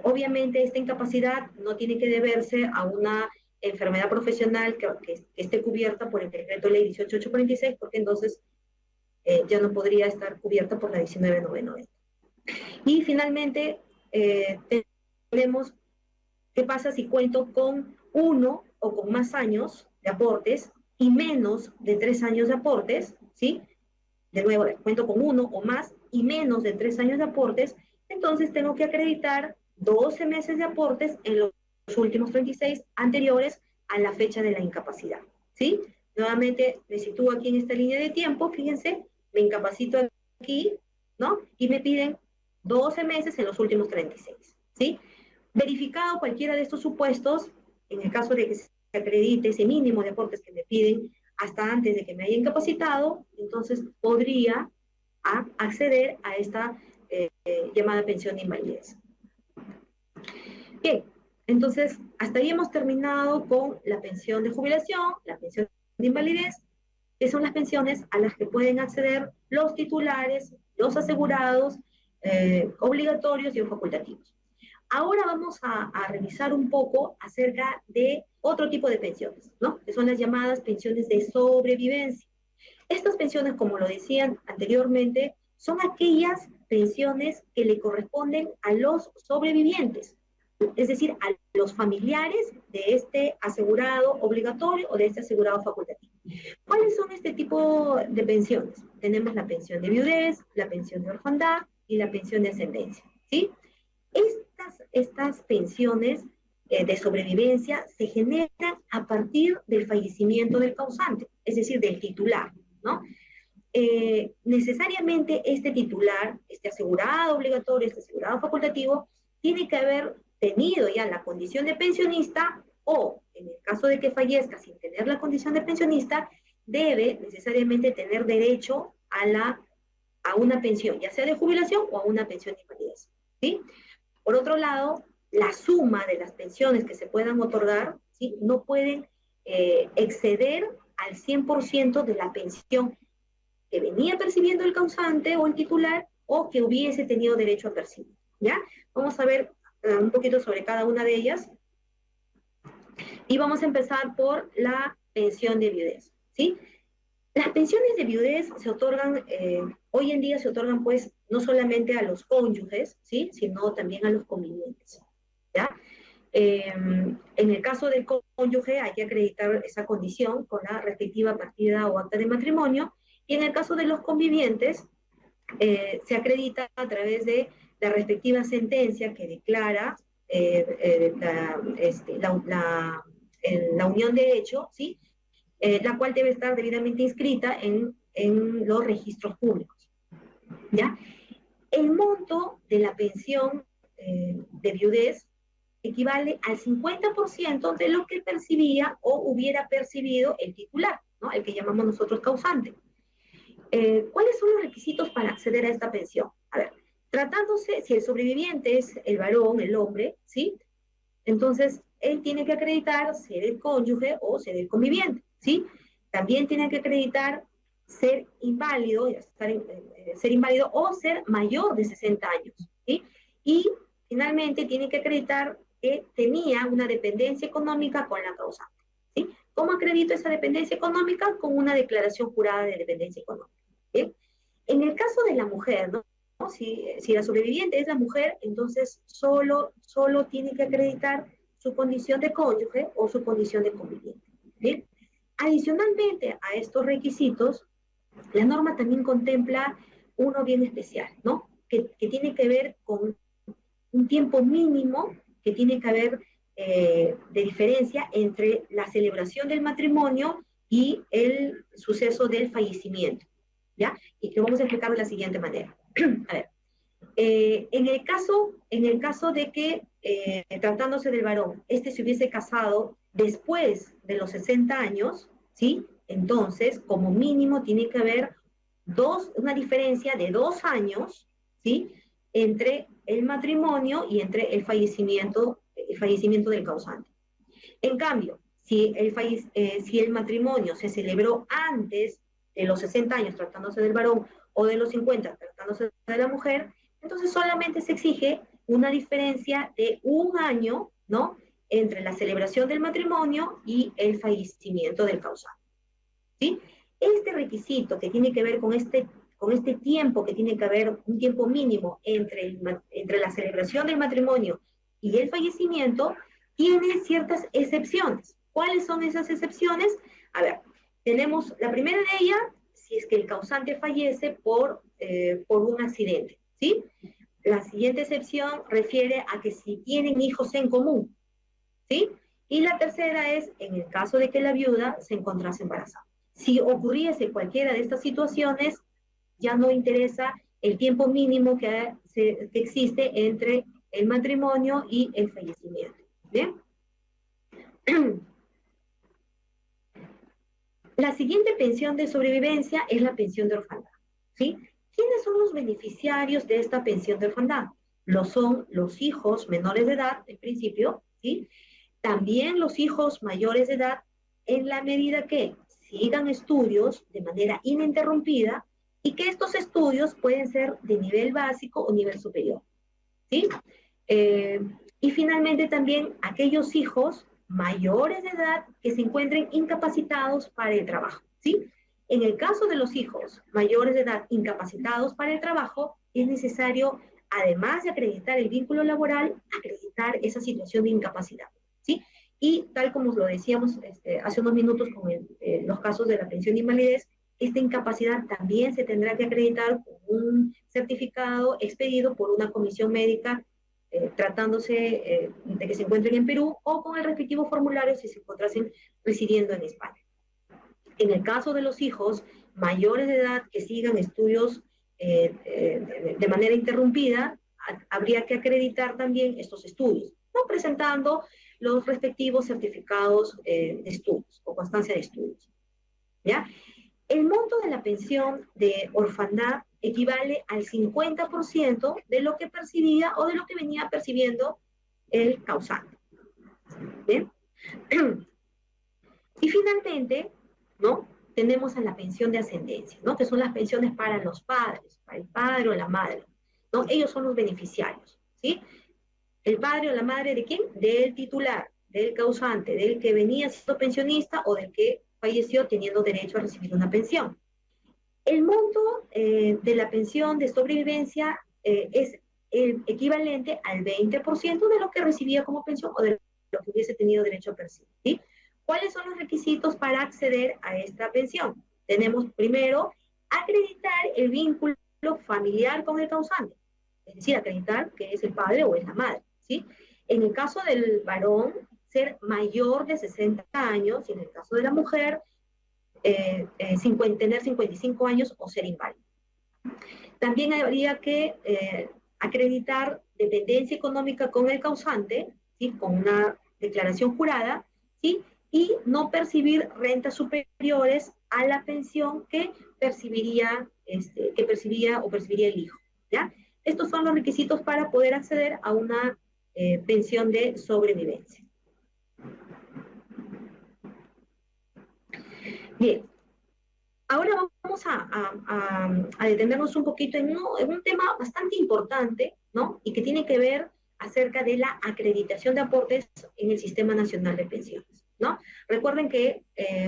Obviamente esta incapacidad no tiene que deberse a una enfermedad profesional que esté cubierta por el decreto ley 18846, porque entonces ya no podría estar cubierta por la 19990. Y finalmente tenemos qué pasa si cuento con 1 o con más años de aportes y menos de 3 años de aportes, ¿sí? De nuevo, cuento con 1 o más y menos de 3 años de aportes, entonces tengo que acreditar 12 meses de aportes en los últimos 36 anteriores a la fecha de la incapacidad, ¿sí? Nuevamente me sitúo aquí en esta línea de tiempo, fíjense, me incapacito aquí, ¿no? Y me piden 12 meses en los últimos 36, ¿sí? Verificado cualquiera de estos supuestos, en el caso de que se acredite ese mínimo de aportes que me piden hasta antes de que me haya incapacitado, entonces podría acceder a esta llamada pensión de invalidez. Bien, entonces hasta ahí hemos terminado con la pensión de jubilación, la pensión de invalidez, que son las pensiones a las que pueden acceder los titulares, los asegurados, obligatorios y facultativos. Ahora vamos a revisar un poco acerca de otro tipo de pensiones, ¿no? Que son las llamadas pensiones de sobrevivencia. Estas pensiones, como lo decían anteriormente, son aquellas pensiones que le corresponden a los sobrevivientes, es decir, a los familiares de este asegurado obligatorio o de este asegurado facultativo. ¿Cuáles son este tipo de pensiones? Tenemos la pensión de viudez, la pensión de orfandad y la pensión de ascendencia, ¿sí? Estas pensiones de sobrevivencia se generan a partir del fallecimiento del causante, es decir, del titular, ¿no? Necesariamente este titular, este asegurado obligatorio, este asegurado facultativo, tiene que haber tenido ya la condición de pensionista o, en el caso de que fallezca sin tener la condición de pensionista, debe necesariamente tener derecho a una pensión, ya sea de jubilación o a una pensión de invalidez, ¿sí? Por otro lado, la suma de las pensiones que se puedan otorgar, ¿sí?, no pueden exceder al 100% de la pensión que venía percibiendo el causante o el titular o que hubiese tenido derecho a percibir, ¿ya? Vamos a ver un poquito sobre cada una de ellas. Y vamos a empezar por la pensión de viudez, ¿sí? Las pensiones de viudez se otorgan, hoy en día se otorgan pues no solamente a los cónyuges, ¿sí?, sino también a los convivientes, ¿ya? En el caso del cónyuge hay que acreditar esa condición con la respectiva partida o acta de matrimonio, y en el caso de los convivientes se acredita a través de la respectiva sentencia que declara la unión de hecho, ¿sí?, la cual debe estar debidamente inscrita en los registros públicos, ¿ya? El monto de la pensión de viudez equivale al 50% de lo que percibía o hubiera percibido el titular, ¿no? El que llamamos nosotros causante. ¿Cuáles son los requisitos para acceder a esta pensión? A ver, tratándose, si el sobreviviente es el varón, el hombre, ¿sí? Entonces, él tiene que acreditar ser el cónyuge o ser el conviviente, ¿sí? También tiene que acreditar ser inválido, ser inválido o ser mayor de 60 años, ¿sí? Y finalmente tiene que acreditar que tenía una dependencia económica con la causante, ¿sí? ¿Cómo acredito esa dependencia económica? Con una declaración jurada de dependencia económica, ¿sí? En el caso de la mujer, ¿no? Si la sobreviviente es la mujer, entonces solo tiene que acreditar su condición de cónyuge o su condición de conviviente, ¿sí? Adicionalmente a estos requisitos, la norma también contempla uno bien especial, ¿no? Que tiene que ver con un tiempo mínimo que tiene que haber de diferencia entre la celebración del matrimonio y el suceso del fallecimiento, ¿ya? Y que vamos a explicar de la siguiente manera. A ver, en el caso de que, tratándose del varón, este se hubiese casado después de los 60 años, ¿sí? Entonces, como mínimo, tiene que haber una diferencia de 2 años, ¿sí? Entre el matrimonio y entre el fallecimiento del causante. En cambio, si el matrimonio se celebró antes de los 60 años, tratándose del varón, o de los 50, tratándose de la mujer, entonces solamente se exige una diferencia de 1 año, ¿no? Entre la celebración del matrimonio y el fallecimiento del causante, ¿sí? Este requisito que tiene que ver con este tiempo, que tiene que haber un tiempo mínimo entre la celebración del matrimonio y el fallecimiento, tiene ciertas excepciones. ¿Cuáles son esas excepciones? A ver, tenemos la primera de ellas, si es que el causante fallece por un accidente, ¿sí? La siguiente excepción refiere a que si tienen hijos en común, ¿sí? Y la tercera es en el caso de que la viuda se encontrase embarazada. Si ocurriese cualquiera de estas situaciones, ya no interesa el tiempo mínimo que existe entre el matrimonio y el fallecimiento, ¿bien? La siguiente pensión de sobrevivencia es la pensión de orfandad, ¿sí? ¿Quiénes son los beneficiarios de esta pensión de orfandad? Son los hijos menores de edad, en principio, ¿sí? También los hijos mayores de edad, en la medida que sigan estudios de manera ininterrumpida y que estos estudios pueden ser de nivel básico o nivel superior, ¿sí? Y finalmente también aquellos hijos mayores de edad que se encuentren incapacitados para el trabajo, ¿sí? En el caso de los hijos mayores de edad incapacitados para el trabajo, es necesario, además de acreditar el vínculo laboral, acreditar esa situación de incapacidad, ¿sí? Y tal como lo decíamos hace unos minutos con los casos de la pensión de invalidez, esta incapacidad también se tendrá que acreditar con un certificado expedido por una comisión médica tratándose de que se encuentren en Perú o con el respectivo formulario si se encontrasen residiendo en España. En el caso de los hijos mayores de edad que sigan estudios de manera interrumpida, habría que acreditar también estos estudios, ¿no? Presentando los respectivos certificados de estudios o constancia de estudios, ¿ya? El monto de la pensión de orfandad equivale al 50% de lo que percibía o de lo que venía percibiendo el causante. ¿Bien? Y finalmente, ¿no? Tenemos a la pensión de ascendencia, ¿no? Que son las pensiones para los padres, para el padre o la madre, ¿no? Ellos son los beneficiarios, ¿sí? ¿El padre o la madre de quién? Del titular, del causante, del que venía siendo pensionista o del que falleció teniendo derecho a recibir una pensión. El monto de la pensión de sobrevivencia es el equivalente al 20% de lo que recibía como pensión o de lo que hubiese tenido derecho a percibir, ¿sí? ¿Cuáles son los requisitos para acceder a esta pensión? Tenemos primero acreditar el vínculo familiar con el causante, es decir, acreditar que es el padre o es la madre, ¿sí? En el caso del varón, ser mayor de 60 años, y en el caso de la mujer, tener 55 años o ser inválido. También habría que acreditar dependencia económica con el causante, ¿sí? Con una declaración jurada, ¿sí? Y no percibir rentas superiores a la pensión que percibiría el hijo, ¿ya? Estos son los requisitos para poder acceder a una pensión de sobrevivencia. Bien, ahora vamos a detenernos un poquito en un tema bastante importante, ¿no? Y que tiene que ver acerca de la acreditación de aportes en el Sistema Nacional de Pensiones, ¿no? Recuerden que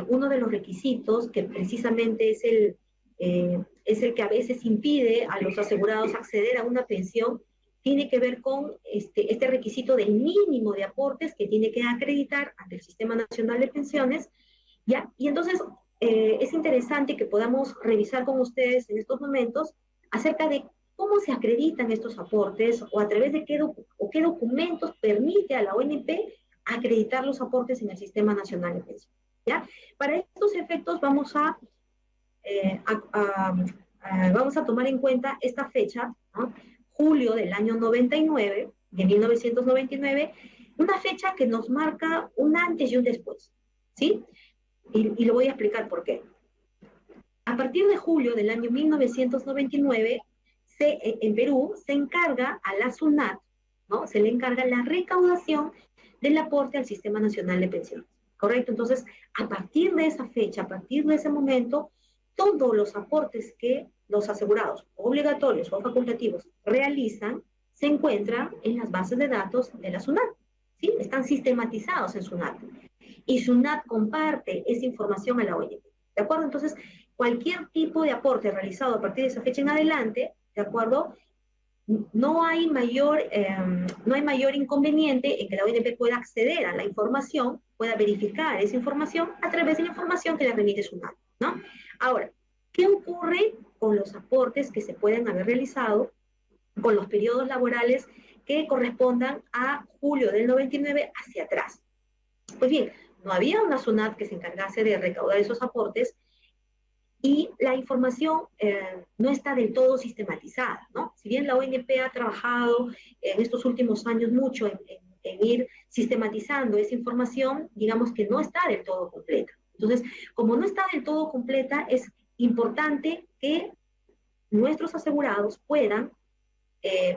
uno de los requisitos que precisamente es el que a veces impide a los asegurados acceder a una pensión, tiene que ver con este requisito del mínimo de aportes que tiene que acreditar ante el Sistema Nacional de Pensiones, ¿ya? Y entonces es interesante que podamos revisar con ustedes en estos momentos acerca de cómo se acreditan estos aportes o a través de qué documentos permite a la ONP acreditar los aportes en el Sistema Nacional de Pensiones, ¿ya? Para estos efectos vamos a tomar en cuenta esta fecha, ¿no? Julio del año 99, de 1999, una fecha que nos marca un antes y un después, ¿sí? Y lo voy a explicar por qué. A partir de julio del año 1999, en Perú se encarga a la SUNAT, ¿no? Se le encarga la recaudación del aporte al Sistema Nacional de Pensiones, ¿correcto? Entonces, a partir de esa fecha, a partir de ese momento, todos los aportes que los asegurados, obligatorios o facultativos, realizan, se encuentran en las bases de datos de la SUNAT, ¿sí? Están sistematizados en SUNAT. Y SUNAT comparte esa información a la ONP, ¿de acuerdo? Entonces, cualquier tipo de aporte realizado a partir de esa fecha en adelante, ¿de acuerdo? No hay mayor inconveniente en que la ONP pueda acceder a la información, pueda verificar esa información a través de la información que le remite SUNAT, ¿no? Ahora, ¿qué ocurre con los aportes que se pueden haber realizado con los periodos laborales que correspondan a julio del 99 hacia atrás? Pues bien, no había una SUNAT que se encargase de recaudar esos aportes y la información no está del todo sistematizada, ¿no? Si bien la ONP ha trabajado en estos últimos años mucho en ir sistematizando esa información, digamos que no está del todo completa. Entonces, como no está del todo completa, es importante que nuestros asegurados puedan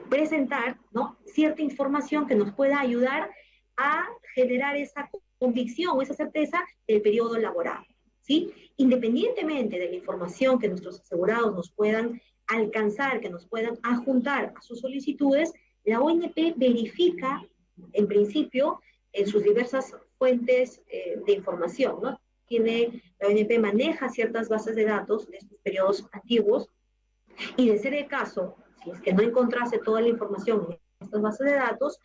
presentar, ¿no?, cierta información que nos pueda ayudar a generar esa convicción o esa certeza del periodo laboral, ¿sí? Independientemente de la información que nuestros asegurados nos puedan alcanzar, que nos puedan adjuntar a sus solicitudes, la ONP verifica, en principio, en sus diversas fuentes de información, ¿no? La ONP maneja ciertas bases de datos de estos periodos antiguos, y de ser el caso, si es que no encontrase toda la información en estas bases de datos,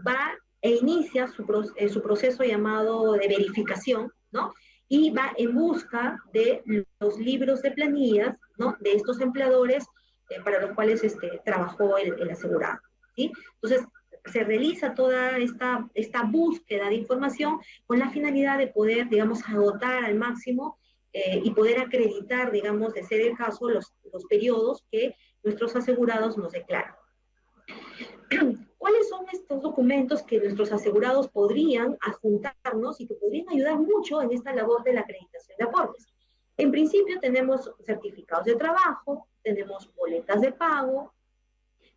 va e inicia su proceso llamado de verificación, ¿no? Y va en busca de los libros de planillas, ¿no?, de estos empleadores para los cuales trabajó el asegurado, ¿sí? Entonces, se realiza toda esta búsqueda de información con la finalidad de poder, digamos, agotar al máximo y poder acreditar, digamos, de ser el caso, los periodos que nuestros asegurados nos declaran. ¿Cuáles son estos documentos que nuestros asegurados podrían adjuntarnos y que podrían ayudar mucho en esta labor de la acreditación de aportes? En principio tenemos certificados de trabajo, tenemos boletas de pago,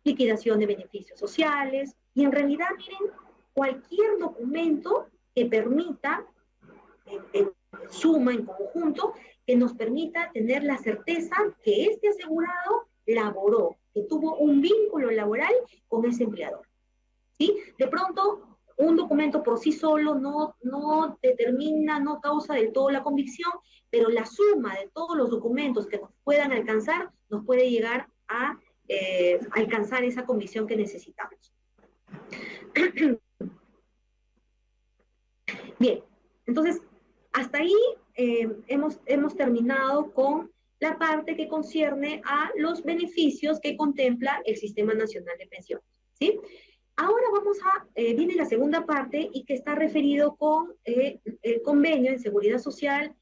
liquidación de beneficios sociales, y en realidad, miren, cualquier documento que permita, en suma, en conjunto, que nos permita tener la certeza que este asegurado laboró, que tuvo un vínculo laboral con ese empleador, ¿sí? De pronto, un documento por sí solo no determina, no causa del todo la convicción, pero la suma de todos los documentos que nos puedan alcanzar, nos puede llegar a alcanzar esa convicción que necesitamos. Bien, entonces, hasta ahí hemos terminado con la parte que concierne a los beneficios que contempla el Sistema Nacional de Pensiones, ¿sí? Ahora viene la segunda parte y que está referido con el convenio en seguridad social,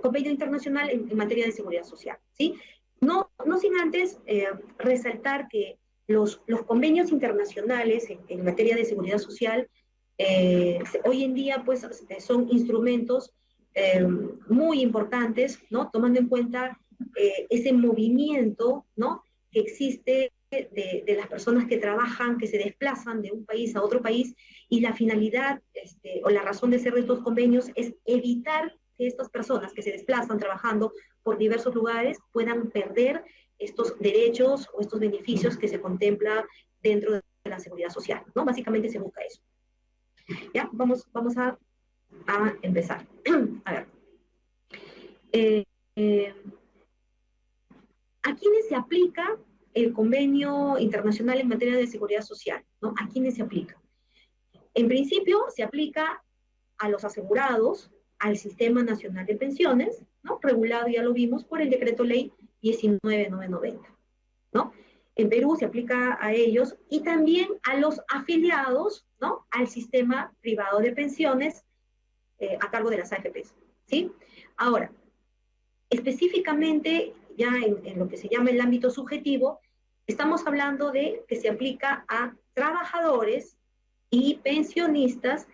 convenio internacional en materia de seguridad social, ¿sí? No sin antes resaltar que los convenios internacionales en materia de seguridad social hoy en día pues son instrumentos muy importantes, ¿no? Tomando en cuenta ese movimiento, ¿no? Que existe de las personas que trabajan, que se desplazan de un país a otro país, y la finalidad o la razón de ser de estos convenios es evitar que estas personas que se desplazan trabajando por diversos lugares puedan perder estos derechos o estos beneficios que se contempla dentro de la seguridad social, ¿no? Básicamente se busca eso. Ya, vamos a empezar. A ver. ¿A quiénes se aplica el convenio internacional en materia de seguridad social? ¿No? ¿A quiénes se aplica? En principio, se aplica a los asegurados, al Sistema Nacional de Pensiones, ¿no? Regulado, ya lo vimos, por el Decreto Ley 19990, ¿no? En Perú se aplica a ellos y también a los afiliados, ¿no? Al sistema privado de pensiones a cargo de las AFPs, ¿sí? Ahora, específicamente, ya en lo que se llama el ámbito subjetivo, estamos hablando de que se aplica a trabajadores y pensionistas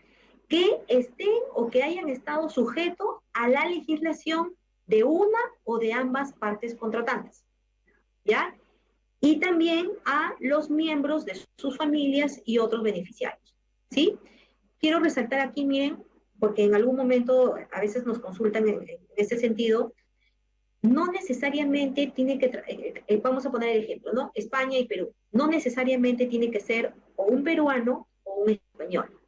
que estén o que hayan estado sujetos a la legislación de una o de ambas partes contratantes, ¿ya? Y también a los miembros de sus familias y otros beneficiarios, ¿sí? Quiero resaltar aquí, miren, porque en algún momento a veces nos consultan en este sentido, no necesariamente tiene que, vamos a poner el ejemplo, ¿no? España y Perú, no necesariamente tiene que ser o un peruano o un español,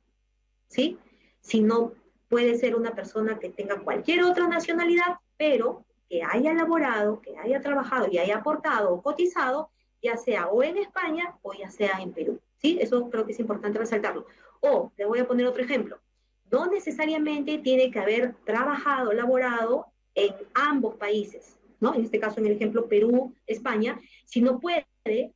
¿sí? Sino puede ser una persona que tenga cualquier otra nacionalidad, pero que haya laborado, que haya trabajado y haya aportado o cotizado, ya sea o en España o ya sea en Perú, ¿sí? Eso creo que es importante resaltarlo. O, le voy a poner otro ejemplo, no necesariamente tiene que haber trabajado, laborado en ambos países, ¿no? En este caso, en el ejemplo Perú, España, sino puede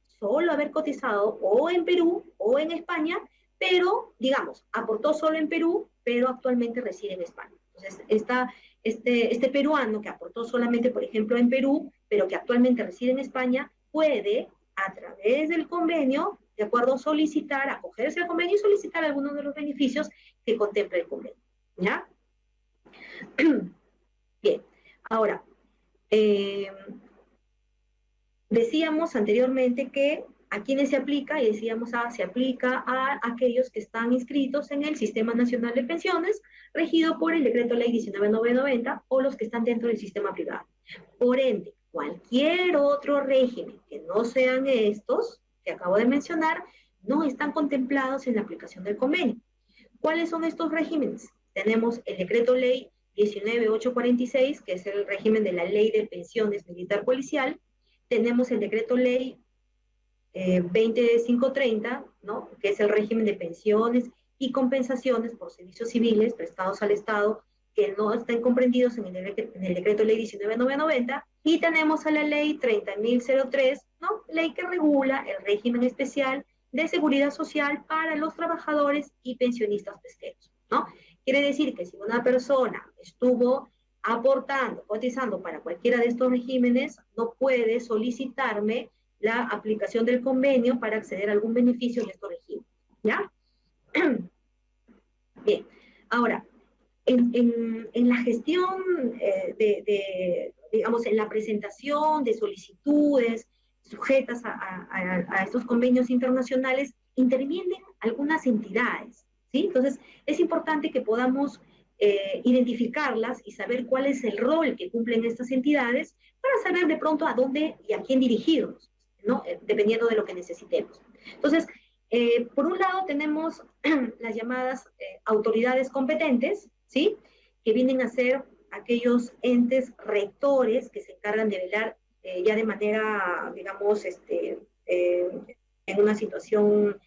solo haber cotizado o en Perú o en España, pero, digamos, aportó solo en Perú, pero actualmente reside en España. Entonces, este peruano que aportó solamente, por ejemplo, en Perú, pero que actualmente reside en España, puede, a través del convenio, de acuerdo, solicitar, acogerse al convenio y solicitar algunos de los beneficios que contempla el convenio, ¿ya? Bien, ahora, decíamos anteriormente que a quienes se aplica, y decíamos se aplica a aquellos que están inscritos en el Sistema Nacional de Pensiones, regido por el Decreto Ley 19990, o los que están dentro del sistema privado. Por ende, cualquier otro régimen que no sean estos que acabo de mencionar, no están contemplados en la aplicación del convenio. ¿Cuáles son estos regímenes? Tenemos el Decreto Ley 19846, que es el régimen de la Ley de Pensiones Militar Policial. Tenemos el Decreto Ley 20530, ¿no? Que es el régimen de pensiones y compensaciones por servicios civiles prestados al Estado, que no están comprendidos en el Decreto Ley 19990, y tenemos a la Ley 30.003, ¿no? Ley que regula el régimen especial de seguridad social para los trabajadores y pensionistas pesqueros, ¿no? Quiere decir que si una persona estuvo aportando, cotizando para cualquiera de estos regímenes, no puede solicitarme la aplicación del convenio para acceder a algún beneficio en estos regímenes, ¿ya? Bien, ahora, en la gestión digamos, en la presentación de solicitudes sujetas a estos convenios internacionales, intervienen algunas entidades, ¿sí? Entonces, es importante que podamos identificarlas y saber cuál es el rol que cumplen estas entidades para saber de pronto a dónde y a quién dirigirnos, ¿no? Dependiendo de lo que necesitemos. Entonces, por un lado tenemos las llamadas autoridades competentes, ¿sí? Que vienen a ser aquellos entes rectores que se encargan de velar ya de manera, digamos, en una situación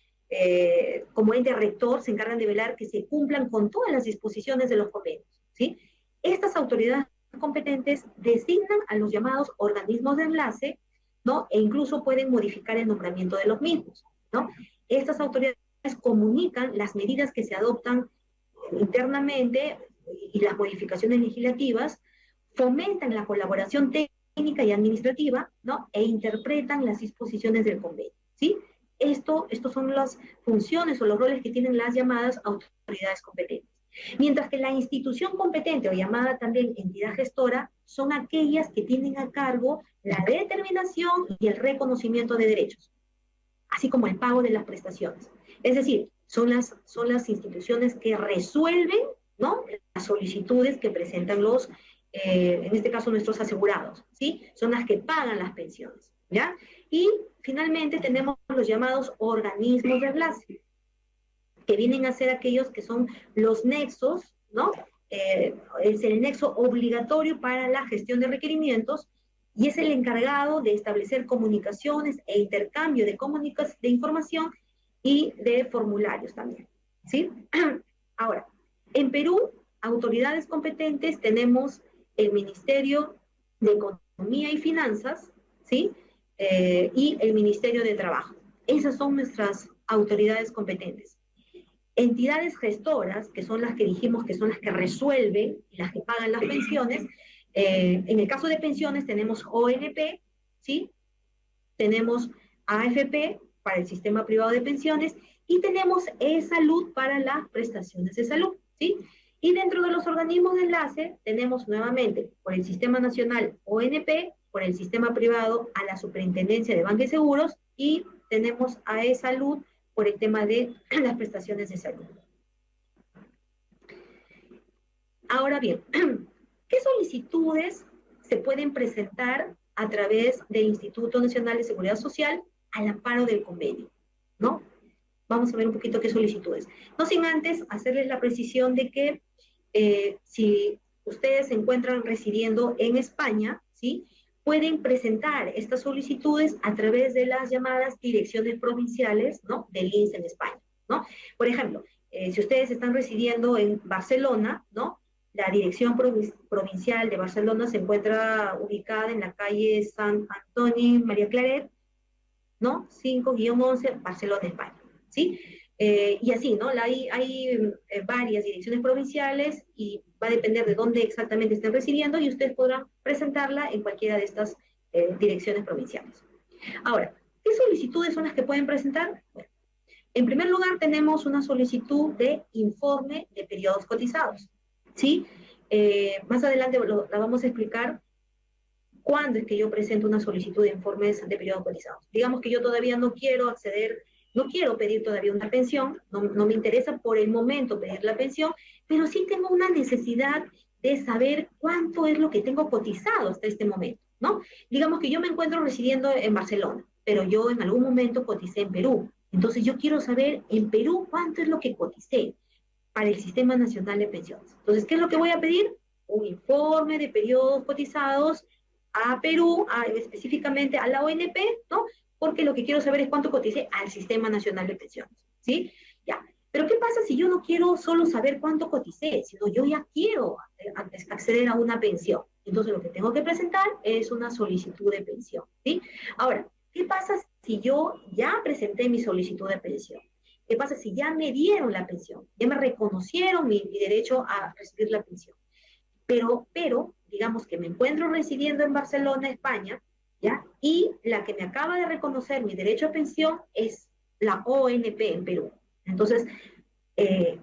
como ente rector, se encargan de velar que se cumplan con todas las disposiciones de los convenios, ¿sí? Estas autoridades competentes designan a los llamados organismos de enlace, ¿no? E incluso pueden modificar el nombramiento de los mismos, ¿no? Estas autoridades comunican las medidas que se adoptan internamente y las modificaciones legislativas, fomentan la colaboración técnica y administrativa, ¿no? E interpretan las disposiciones del convenio, ¿sí? Estos son las funciones o los roles que tienen las llamadas autoridades competentes. Mientras que la institución competente, o llamada también entidad gestora, son aquellas que tienen a cargo la determinación y el reconocimiento de derechos, así como el pago de las prestaciones. Es decir, son las instituciones que resuelven, ¿no?, las solicitudes que presentan en este caso nuestros asegurados, ¿sí? Son las que pagan las pensiones, ¿ya? Y finalmente tenemos los llamados organismos de enlace, que vienen a ser aquellos que son los nexos, ¿no? Es el nexo obligatorio para la gestión de requerimientos y es el encargado de establecer comunicaciones e intercambio de información y de formularios también, ¿sí? Ahora, en Perú, autoridades competentes tenemos el Ministerio de Economía y Finanzas, ¿sí? Y el Ministerio de Trabajo. Esas son nuestras autoridades competentes. Entidades gestoras, que son las que dijimos que son las que resuelven y las que pagan las pensiones, en el caso de pensiones tenemos ONP, ¿sí? Tenemos AFP para el sistema privado de pensiones y tenemos E-Salud para las prestaciones de salud, ¿sí? Y dentro de los organismos de enlace tenemos nuevamente por el Sistema Nacional ONP, por el sistema privado a la Superintendencia de Banca y Seguros y tenemos a E-Salud por el tema de las prestaciones de salud. Ahora bien, ¿qué solicitudes se pueden presentar a través del Instituto Nacional de Seguridad Social al amparo del convenio, ¿no? Vamos a ver un poquito qué solicitudes. No sin antes hacerles la precisión de que si ustedes se encuentran residiendo en España, ¿sí?, pueden presentar estas solicitudes a través de las llamadas direcciones provinciales, ¿no?, del INSS en España, ¿no? Por ejemplo, si ustedes están residiendo en Barcelona, ¿no?, la dirección provincial de Barcelona se encuentra ubicada en la calle Sant Antoni María Claret, ¿no?, 5-11, Barcelona, España, ¿sí? Y así, ¿no? Hay varias direcciones provinciales y va a depender de dónde exactamente estén residiendo y ustedes podrán presentarla en cualquiera de estas direcciones provinciales. Ahora, ¿qué solicitudes son las que pueden presentar? Bueno, en primer lugar tenemos una solicitud de informe de periodos cotizados, ¿sí? Más adelante la vamos a explicar cuándo es que yo presento una solicitud de informes de periodos cotizados. Digamos que yo todavía no quiero pedir todavía una pensión, no me interesa por el momento pedir la pensión, pero sí tengo una necesidad de saber cuánto es lo que tengo cotizado hasta este momento, ¿no? Digamos que yo me encuentro residiendo en Barcelona, pero yo en algún momento coticé en Perú. Entonces yo quiero saber en Perú cuánto es lo que coticé para el Sistema Nacional de Pensiones. Entonces, ¿qué es lo que voy a pedir? Un informe de periodos cotizados a Perú, específicamente a la ONP, ¿no? Porque lo que quiero saber es cuánto coticé al Sistema Nacional de Pensiones, ¿sí? Ya. Pero ¿qué pasa si yo no quiero solo saber cuánto coticé, sino yo ya quiero acceder a una pensión? Entonces lo que tengo que presentar es una solicitud de pensión, ¿sí? Ahora, ¿qué pasa si yo ya presenté mi solicitud de pensión? ¿Qué pasa si ya me dieron la pensión? Ya me reconocieron mi derecho a recibir la pensión. Pero, digamos que me encuentro residiendo en Barcelona, España, ¿ya? Y la que me acaba de reconocer mi derecho a pensión es la ONP en Perú. Entonces,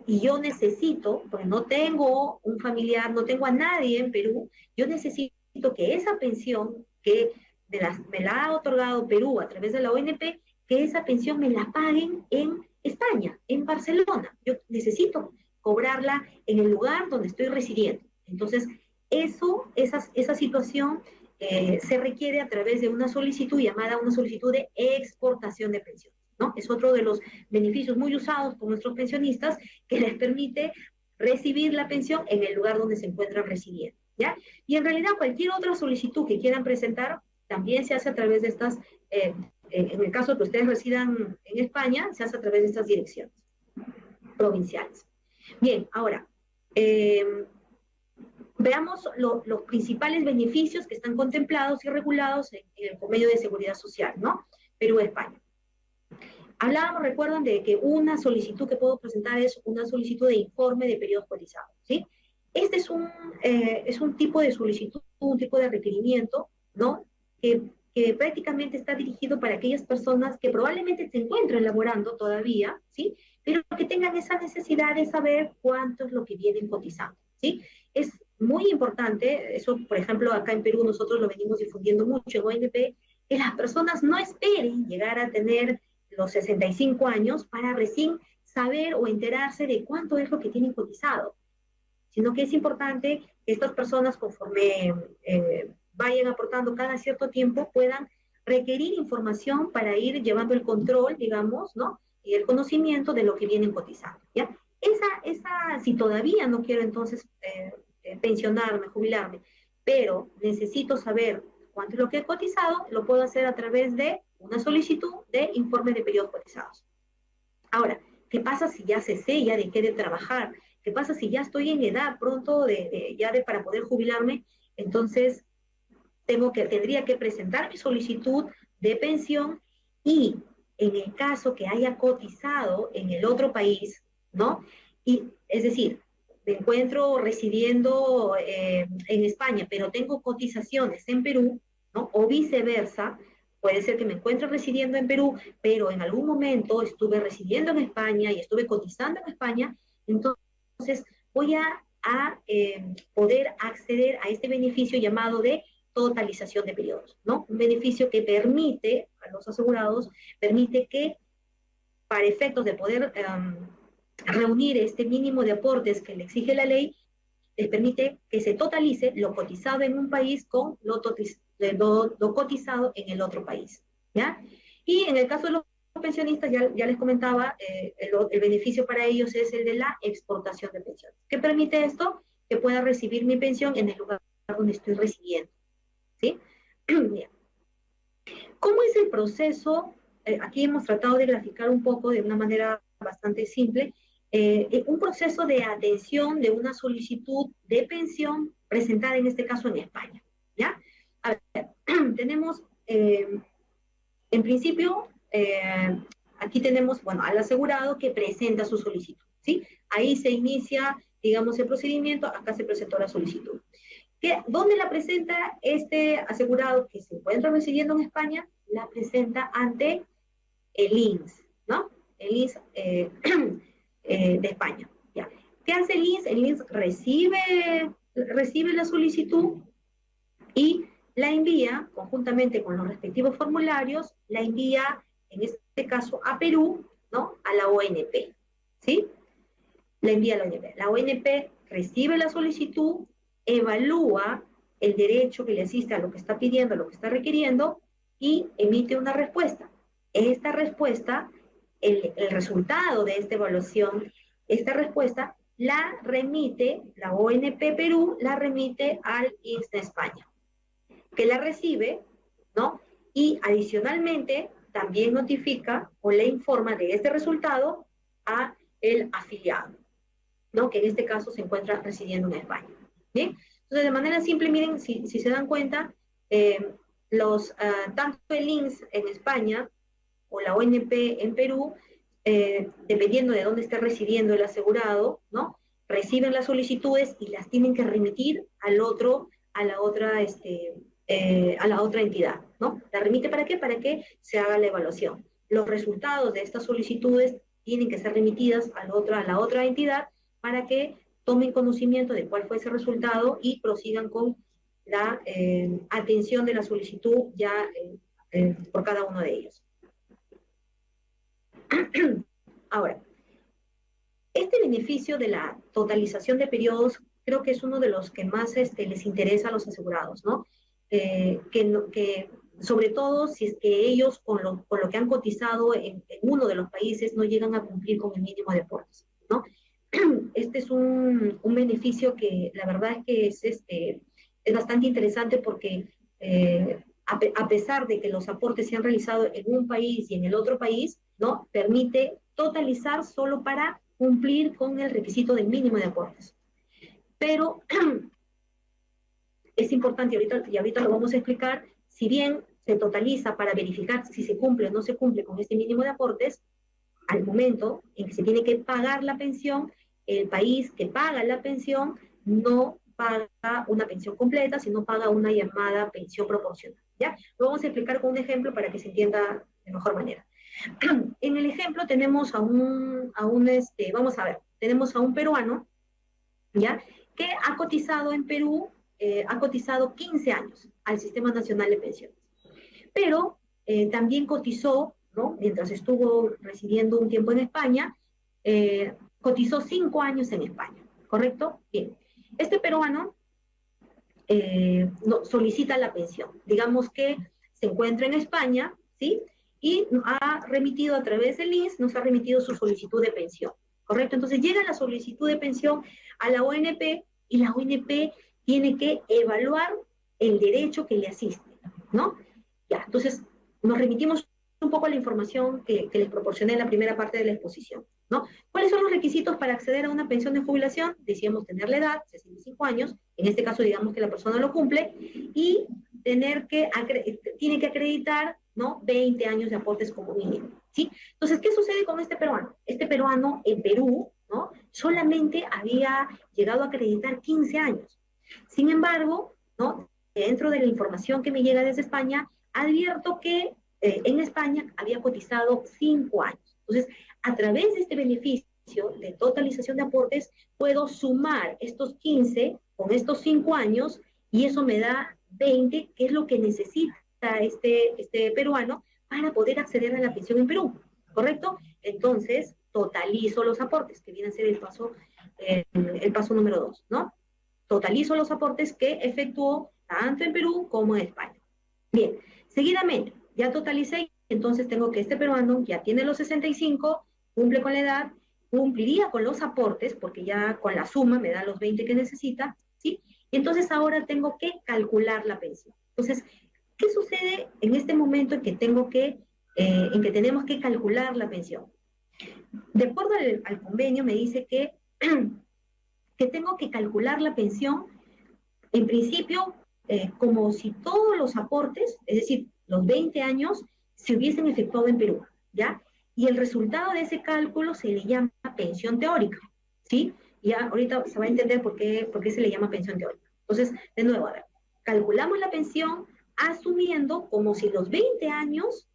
y yo necesito, porque no tengo un familiar, no tengo a nadie en Perú, yo necesito que esa pensión que me la ha otorgado Perú a través de la ONP, que esa pensión me la paguen en España, en Barcelona. Yo necesito cobrarla en el lugar donde estoy residiendo. Entonces, esa situación se requiere a través de una solicitud llamada una solicitud de exportación de pensiones, ¿no? Es otro de los beneficios muy usados por nuestros pensionistas que les permite recibir la pensión en el lugar donde se encuentran residiendo, ¿ya? Y en realidad cualquier otra solicitud que quieran presentar también se hace a través de estas, en el caso que ustedes residan en España, se hace a través de estas direcciones provinciales. Bien, ahora, veamos los principales beneficios que están contemplados y regulados en el Convenio de Seguridad Social, ¿no? Perú-España. Hablábamos, recuerdan, de que una solicitud que puedo presentar es una solicitud de informe de periodos cotizados, ¿sí? Este es un tipo de solicitud, un tipo de requerimiento, ¿no?, que que prácticamente está dirigido para aquellas personas que probablemente se encuentren laborando todavía, ¿sí? Pero que tengan esa necesidad de saber cuánto es lo que vienen cotizando, ¿sí? Es muy importante, eso por ejemplo acá en Perú nosotros lo venimos difundiendo mucho en ONP, que las personas no esperen llegar a tener los 65 años para recién saber o enterarse de cuánto es lo que tienen cotizado, sino que es importante que estas personas conforme vayan aportando cada cierto tiempo puedan requerir información para ir llevando el control, digamos, ¿no? Y el conocimiento de lo que vienen cotizando, ¿ya? Si todavía no quiero entonces pensionarme, jubilarme, pero necesito saber cuánto es lo que he cotizado, lo puedo hacer a través de una solicitud de informe de periodos cotizados. Ahora, ¿qué pasa si ya cesé, ya dejé de trabajar? ¿Qué pasa si ya estoy en edad pronto para poder jubilarme? Entonces, tendría que presentar mi solicitud de pensión y en el caso que haya cotizado en el otro país, ¿no? Y, es decir, me encuentro residiendo en España, pero tengo cotizaciones en Perú, ¿no? O viceversa, puede ser que me encuentre residiendo en Perú, pero en algún momento estuve residiendo en España y estuve cotizando en España, entonces voy a poder acceder a este beneficio llamado de totalización de periodos, ¿no? Un beneficio que permite a los asegurados, permite que para efectos de poder reunir este mínimo de aportes que le exige la ley, les permite que se totalice lo cotizado en un país con lo cotizado en el otro país, ¿ya? Y en el caso de los pensionistas, ya les comentaba, el beneficio para ellos es el de la exportación de pensiones. ¿Qué permite esto? Que pueda recibir mi pensión en el lugar donde estoy residiendo, ¿sí? ¿Cómo es el proceso? Aquí hemos tratado de graficar un poco de una manera bastante simple, un proceso de atención de una solicitud de pensión presentada en este caso en España, ¿ya? A ver, tenemos, en principio, aquí tenemos, bueno, al asegurado que presenta su solicitud, ¿sí? Ahí se inicia, digamos, el procedimiento, acá se presentó la solicitud. ¿Dónde la presenta este asegurado que se encuentra residiendo en España? La presenta ante el INS, ¿no? El INS de España, ¿ya? ¿Qué hace el INS? El INS recibe la solicitud y la envía, conjuntamente con los respectivos formularios, la envía, en este caso, a Perú, ¿no? A la ONP, ¿sí? La envía a la ONP. La ONP recibe la solicitud, evalúa el derecho que le asiste a lo que está pidiendo, a lo que está requiriendo, y emite una respuesta. Esta respuesta, el resultado de esta evaluación, esta respuesta la remite, la ONP Perú la remite al INS de España, que la recibe, ¿no? Y adicionalmente también notifica o le informa de este resultado a el afiliado, ¿no? Que en este caso se encuentra residiendo en España. ¿Bien? Entonces, de manera simple, miren, si se dan cuenta, tanto el INS en España o la ONP en Perú, dependiendo de dónde esté residiendo el asegurado, ¿no? Reciben las solicitudes y las tienen que remitir a la otra entidad, ¿no? ¿La remite para qué? Para que se haga la evaluación. Los resultados de estas solicitudes tienen que ser remitidas a la otra entidad para que tomen conocimiento de cuál fue ese resultado y prosigan con la atención de la solicitud ya por cada uno de ellos. Ahora, este beneficio de la totalización de periodos creo que es uno de los que más les interesa a los asegurados, ¿no? Que sobre todo si es que ellos con lo que han cotizado en uno de los países no llegan a cumplir con el mínimo de aportes, ¿no? Este es un beneficio que la verdad es que es bastante interesante porque a pesar de que los aportes se han realizado en un país y en el otro país, ¿no? Permite totalizar solo para cumplir con el requisito del mínimo de aportes. Pero es importante, y ahorita lo vamos a explicar, si bien se totaliza para verificar si se cumple o no se cumple con este mínimo de aportes, al momento en que se tiene que pagar la pensión, el país que paga la pensión no paga una pensión completa, sino paga una llamada pensión proporcional, ¿ya? Lo vamos a explicar con un ejemplo para que se entienda de mejor manera. En el ejemplo tenemos vamos a ver, tenemos a un peruano, ¿ya? Que ha cotizado en Perú, ha cotizado 15 años al Sistema Nacional de Pensiones. Pero también cotizó, ¿no? Mientras estuvo residiendo un tiempo en España, cotizó 5 años en España, ¿correcto? Bien. Este peruano solicita la pensión. Digamos que se encuentra en España, ¿sí? Y ha remitido a través del INSS, nos ha remitido su solicitud de pensión, ¿correcto? Entonces llega la solicitud de pensión a la ONP y la ONP tiene que evaluar el derecho que le asiste, ¿no? Ya, entonces nos remitimos un poco a la información que les proporcioné en la primera parte de la exposición, ¿no? ¿Cuáles son los requisitos para acceder a una pensión de jubilación? Decíamos tener la edad, 65 años, en este caso digamos que la persona lo cumple, y tiene que acreditar, ¿no? 20 años de aportes como mínimo, ¿sí? Entonces, ¿qué sucede con este peruano? Este peruano en Perú, ¿no? Solamente había llegado a acreditar 15 años. Sin embargo, ¿no? Dentro de la información que me llega desde España, advierto que en España había cotizado 5 años. Entonces, a través de este beneficio de totalización de aportes, puedo sumar estos 15 con estos 5 años y eso me da 20, que es lo que necesita este peruano para poder acceder a la pensión en Perú, ¿correcto? Entonces, totalizo los aportes, que viene a ser el paso número 2, ¿no? Totalizo los aportes que efectuó tanto en Perú como en España. Bien, seguidamente, ya totalicé, entonces tengo que este peruano ya tiene los 65, cumple con la edad, cumpliría con los aportes, porque ya con la suma me da los 20 que necesita, ¿sí? Y entonces ahora tengo que calcular la pensión. Entonces, ¿qué sucede en este momento en que tenemos que calcular la pensión? De acuerdo al convenio me dice que tengo que calcular la pensión, en principio, como si todos los aportes, es decir, los 20 años, se hubiesen efectuado en Perú, ¿ya? Y el resultado de ese cálculo se le llama pensión teórica, ¿sí? Ya ahorita se va a entender por qué se le llama pensión teórica. Entonces, de nuevo, a ver, calculamos la pensión asumiendo como si los 20 años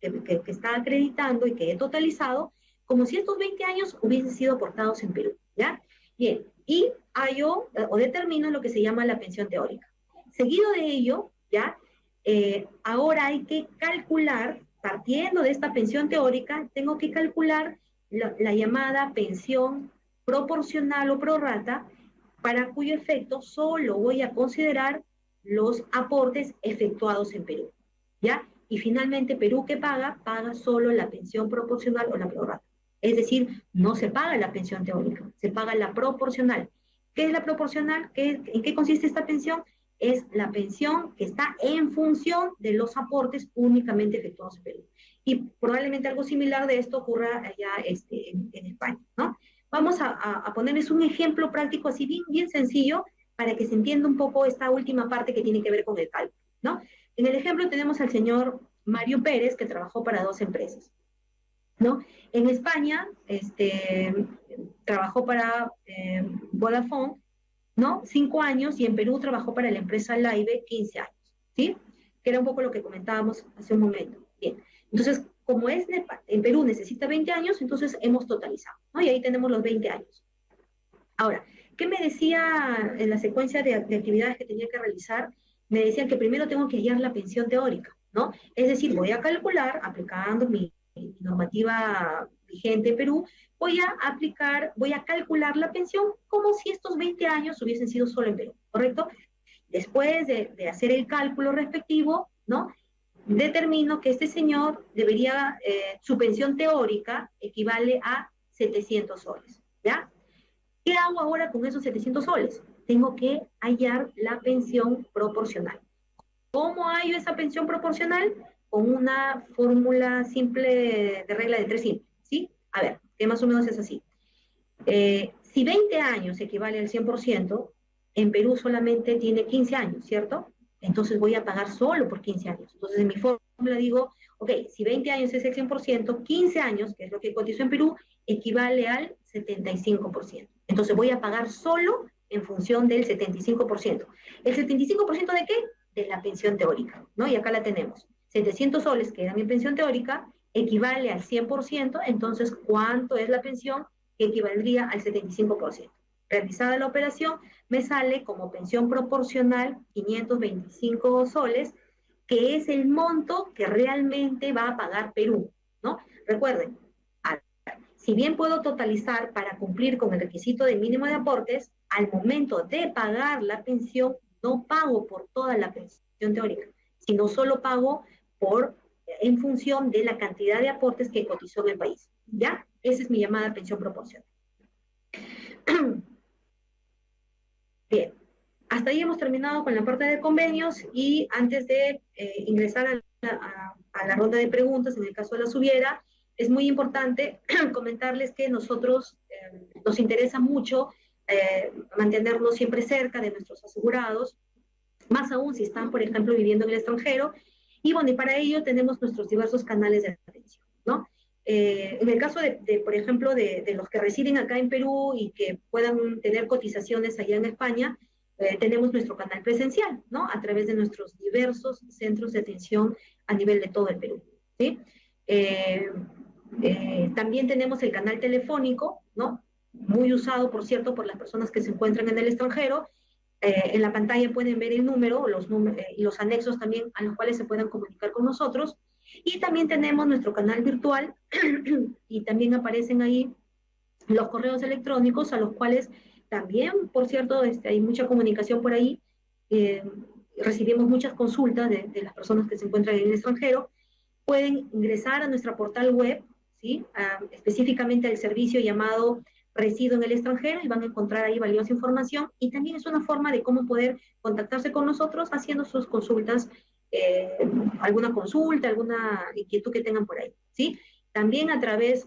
que está acreditando y que he totalizado, como si estos 20 años hubiesen sido aportados en Perú, ¿ya? Bien, y hallo o determino lo que se llama la pensión teórica. Seguido de ello, ¿ya? Ahora hay que calcular, partiendo de esta pensión teórica, tengo que calcular la llamada pensión proporcional o prorrata, para cuyo efecto solo voy a considerar los aportes efectuados en Perú, ¿ya? Y finalmente, Perú, ¿qué paga? Paga solo la pensión proporcional o la prorrata. Es decir, no se paga la pensión teórica, se paga la proporcional. ¿Qué es la proporcional? ¿En qué consiste esta pensión? Es la pensión que está en función de los aportes únicamente efectuados en Perú. Y probablemente algo similar de esto ocurra allá en España, ¿no? Vamos a ponerles un ejemplo práctico así bien sencillo para que se entienda un poco esta última parte que tiene que ver con el cálculo, ¿no? En el ejemplo tenemos al señor Mario Pérez, que trabajó para 2 empresas, ¿no? En España trabajó para Vodafone, ¿no? 5 años, y en Perú trabajó para la empresa Laibe 15 años, ¿sí? Que era un poco lo que comentábamos hace un momento. Bien, entonces, como en Perú necesita 20 años, entonces hemos totalizado, ¿no? Y ahí tenemos los 20 años. Ahora, ¿qué me decía en la secuencia de actividades que tenía que realizar? Me decían que primero tengo que hallar la pensión teórica, ¿no? Es decir, voy a calcular, aplicando mi normativa vigente en Perú, voy a calcular la pensión como si estos 20 años hubiesen sido solo en Perú, ¿correcto? Después de hacer el cálculo respectivo, ¿no? Determino que este señor debería, su pensión teórica equivale a 700 soles, ¿ya? ¿Qué hago ahora con esos 700 soles? Tengo que hallar la pensión proporcional. ¿Cómo hallo esa pensión proporcional? Con una fórmula simple de regla de 3 simples, ¿sí? A ver, que más o menos es así. Si 20 años equivale al 100%, en Perú solamente tiene 15 años, ¿cierto? Entonces voy a pagar solo por 15 años. Entonces en mi fórmula digo, ok, si 20 años es el 100%, 15 años, que es lo que cotizó en Perú, equivale al 75%. Entonces voy a pagar solo en función del 75%. ¿El 75% de qué? De la pensión teórica, ¿no? Y acá la tenemos. 700 soles, que era mi pensión teórica, equivale al 100%, entonces, ¿cuánto es la pensión? Que equivaldría al 75%. Realizada la operación, me sale como pensión proporcional 525 soles, que es el monto que realmente va a pagar Perú, ¿no? Recuerden, si bien puedo totalizar para cumplir con el requisito de mínimo de aportes, al momento de pagar la pensión, no pago por toda la pensión teórica, sino solo pago en función de la cantidad de aportes que cotizó en el país, ¿ya? Esa es mi llamada pensión proporcional. Bien, hasta ahí hemos terminado con la parte de convenios y antes de ingresar a la ronda de preguntas, en el caso de la Subiera, es muy importante comentarles que nosotros nos interesa mucho mantenernos siempre cerca de nuestros asegurados, más aún si están, por ejemplo, viviendo en el extranjero, y bueno, y para ello tenemos nuestros diversos canales de atención, ¿no? En el caso por ejemplo, de los que residen acá en Perú y que puedan tener cotizaciones allá en España, tenemos nuestro canal presencial, ¿no? A través de nuestros diversos centros de atención a nivel de todo el Perú, ¿sí? También tenemos el canal telefónico, ¿no? Muy usado, por cierto, por las personas que se encuentran en el extranjero. En la pantalla pueden ver el número y los anexos también a los cuales se puedan comunicar con nosotros. Y también tenemos nuestro canal virtual y también aparecen ahí los correos electrónicos a los cuales también, por cierto, hay mucha comunicación por ahí. Recibimos muchas consultas de las personas que se encuentran en el extranjero. Pueden ingresar a nuestra portal web, ¿sí? Específicamente al servicio llamado Resido en el extranjero y van a encontrar ahí valiosa información y también es una forma de cómo poder contactarse con nosotros haciendo sus consultas, alguna consulta, alguna inquietud que tengan por ahí, ¿sí? También a través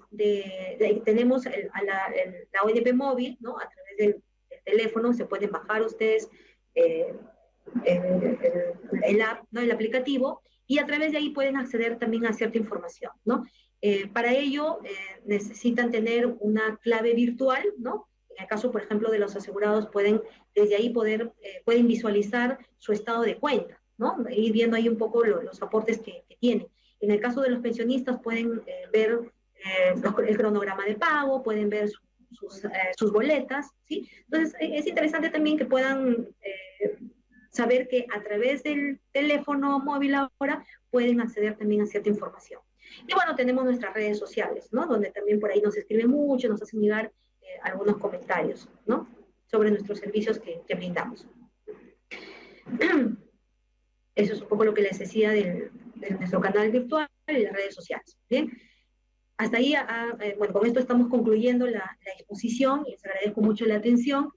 tenemos la ONP móvil, ¿no? A través del teléfono se pueden bajar ustedes el app, ¿no? El aplicativo, y a través de ahí pueden acceder también a cierta información, ¿no? Para ello necesitan tener una clave virtual, ¿no? En el caso, por ejemplo, de los asegurados, desde ahí pueden visualizar su estado de cuenta, ¿no? Ir viendo ahí un poco los aportes que tienen. En el caso de los pensionistas pueden ver el cronograma de pago, pueden ver sus boletas, ¿sí? Entonces es interesante también que puedan saber que a través del teléfono móvil ahora pueden acceder también a cierta información. Y bueno, tenemos nuestras redes sociales, ¿no? Donde también por ahí nos escriben mucho, nos hacen llegar algunos comentarios, ¿no? Sobre nuestros servicios que brindamos. Eso es un poco lo que les decía de nuestro canal virtual y las redes sociales, ¿bien? Hasta ahí, bueno, con esto estamos concluyendo la exposición y les agradezco mucho la atención.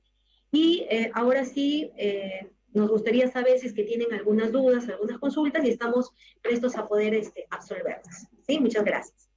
Y ahora sí, nos gustaría saber si es que tienen algunas dudas, algunas consultas y estamos prestos a poder absolverlas. ¿Sí? Muchas gracias.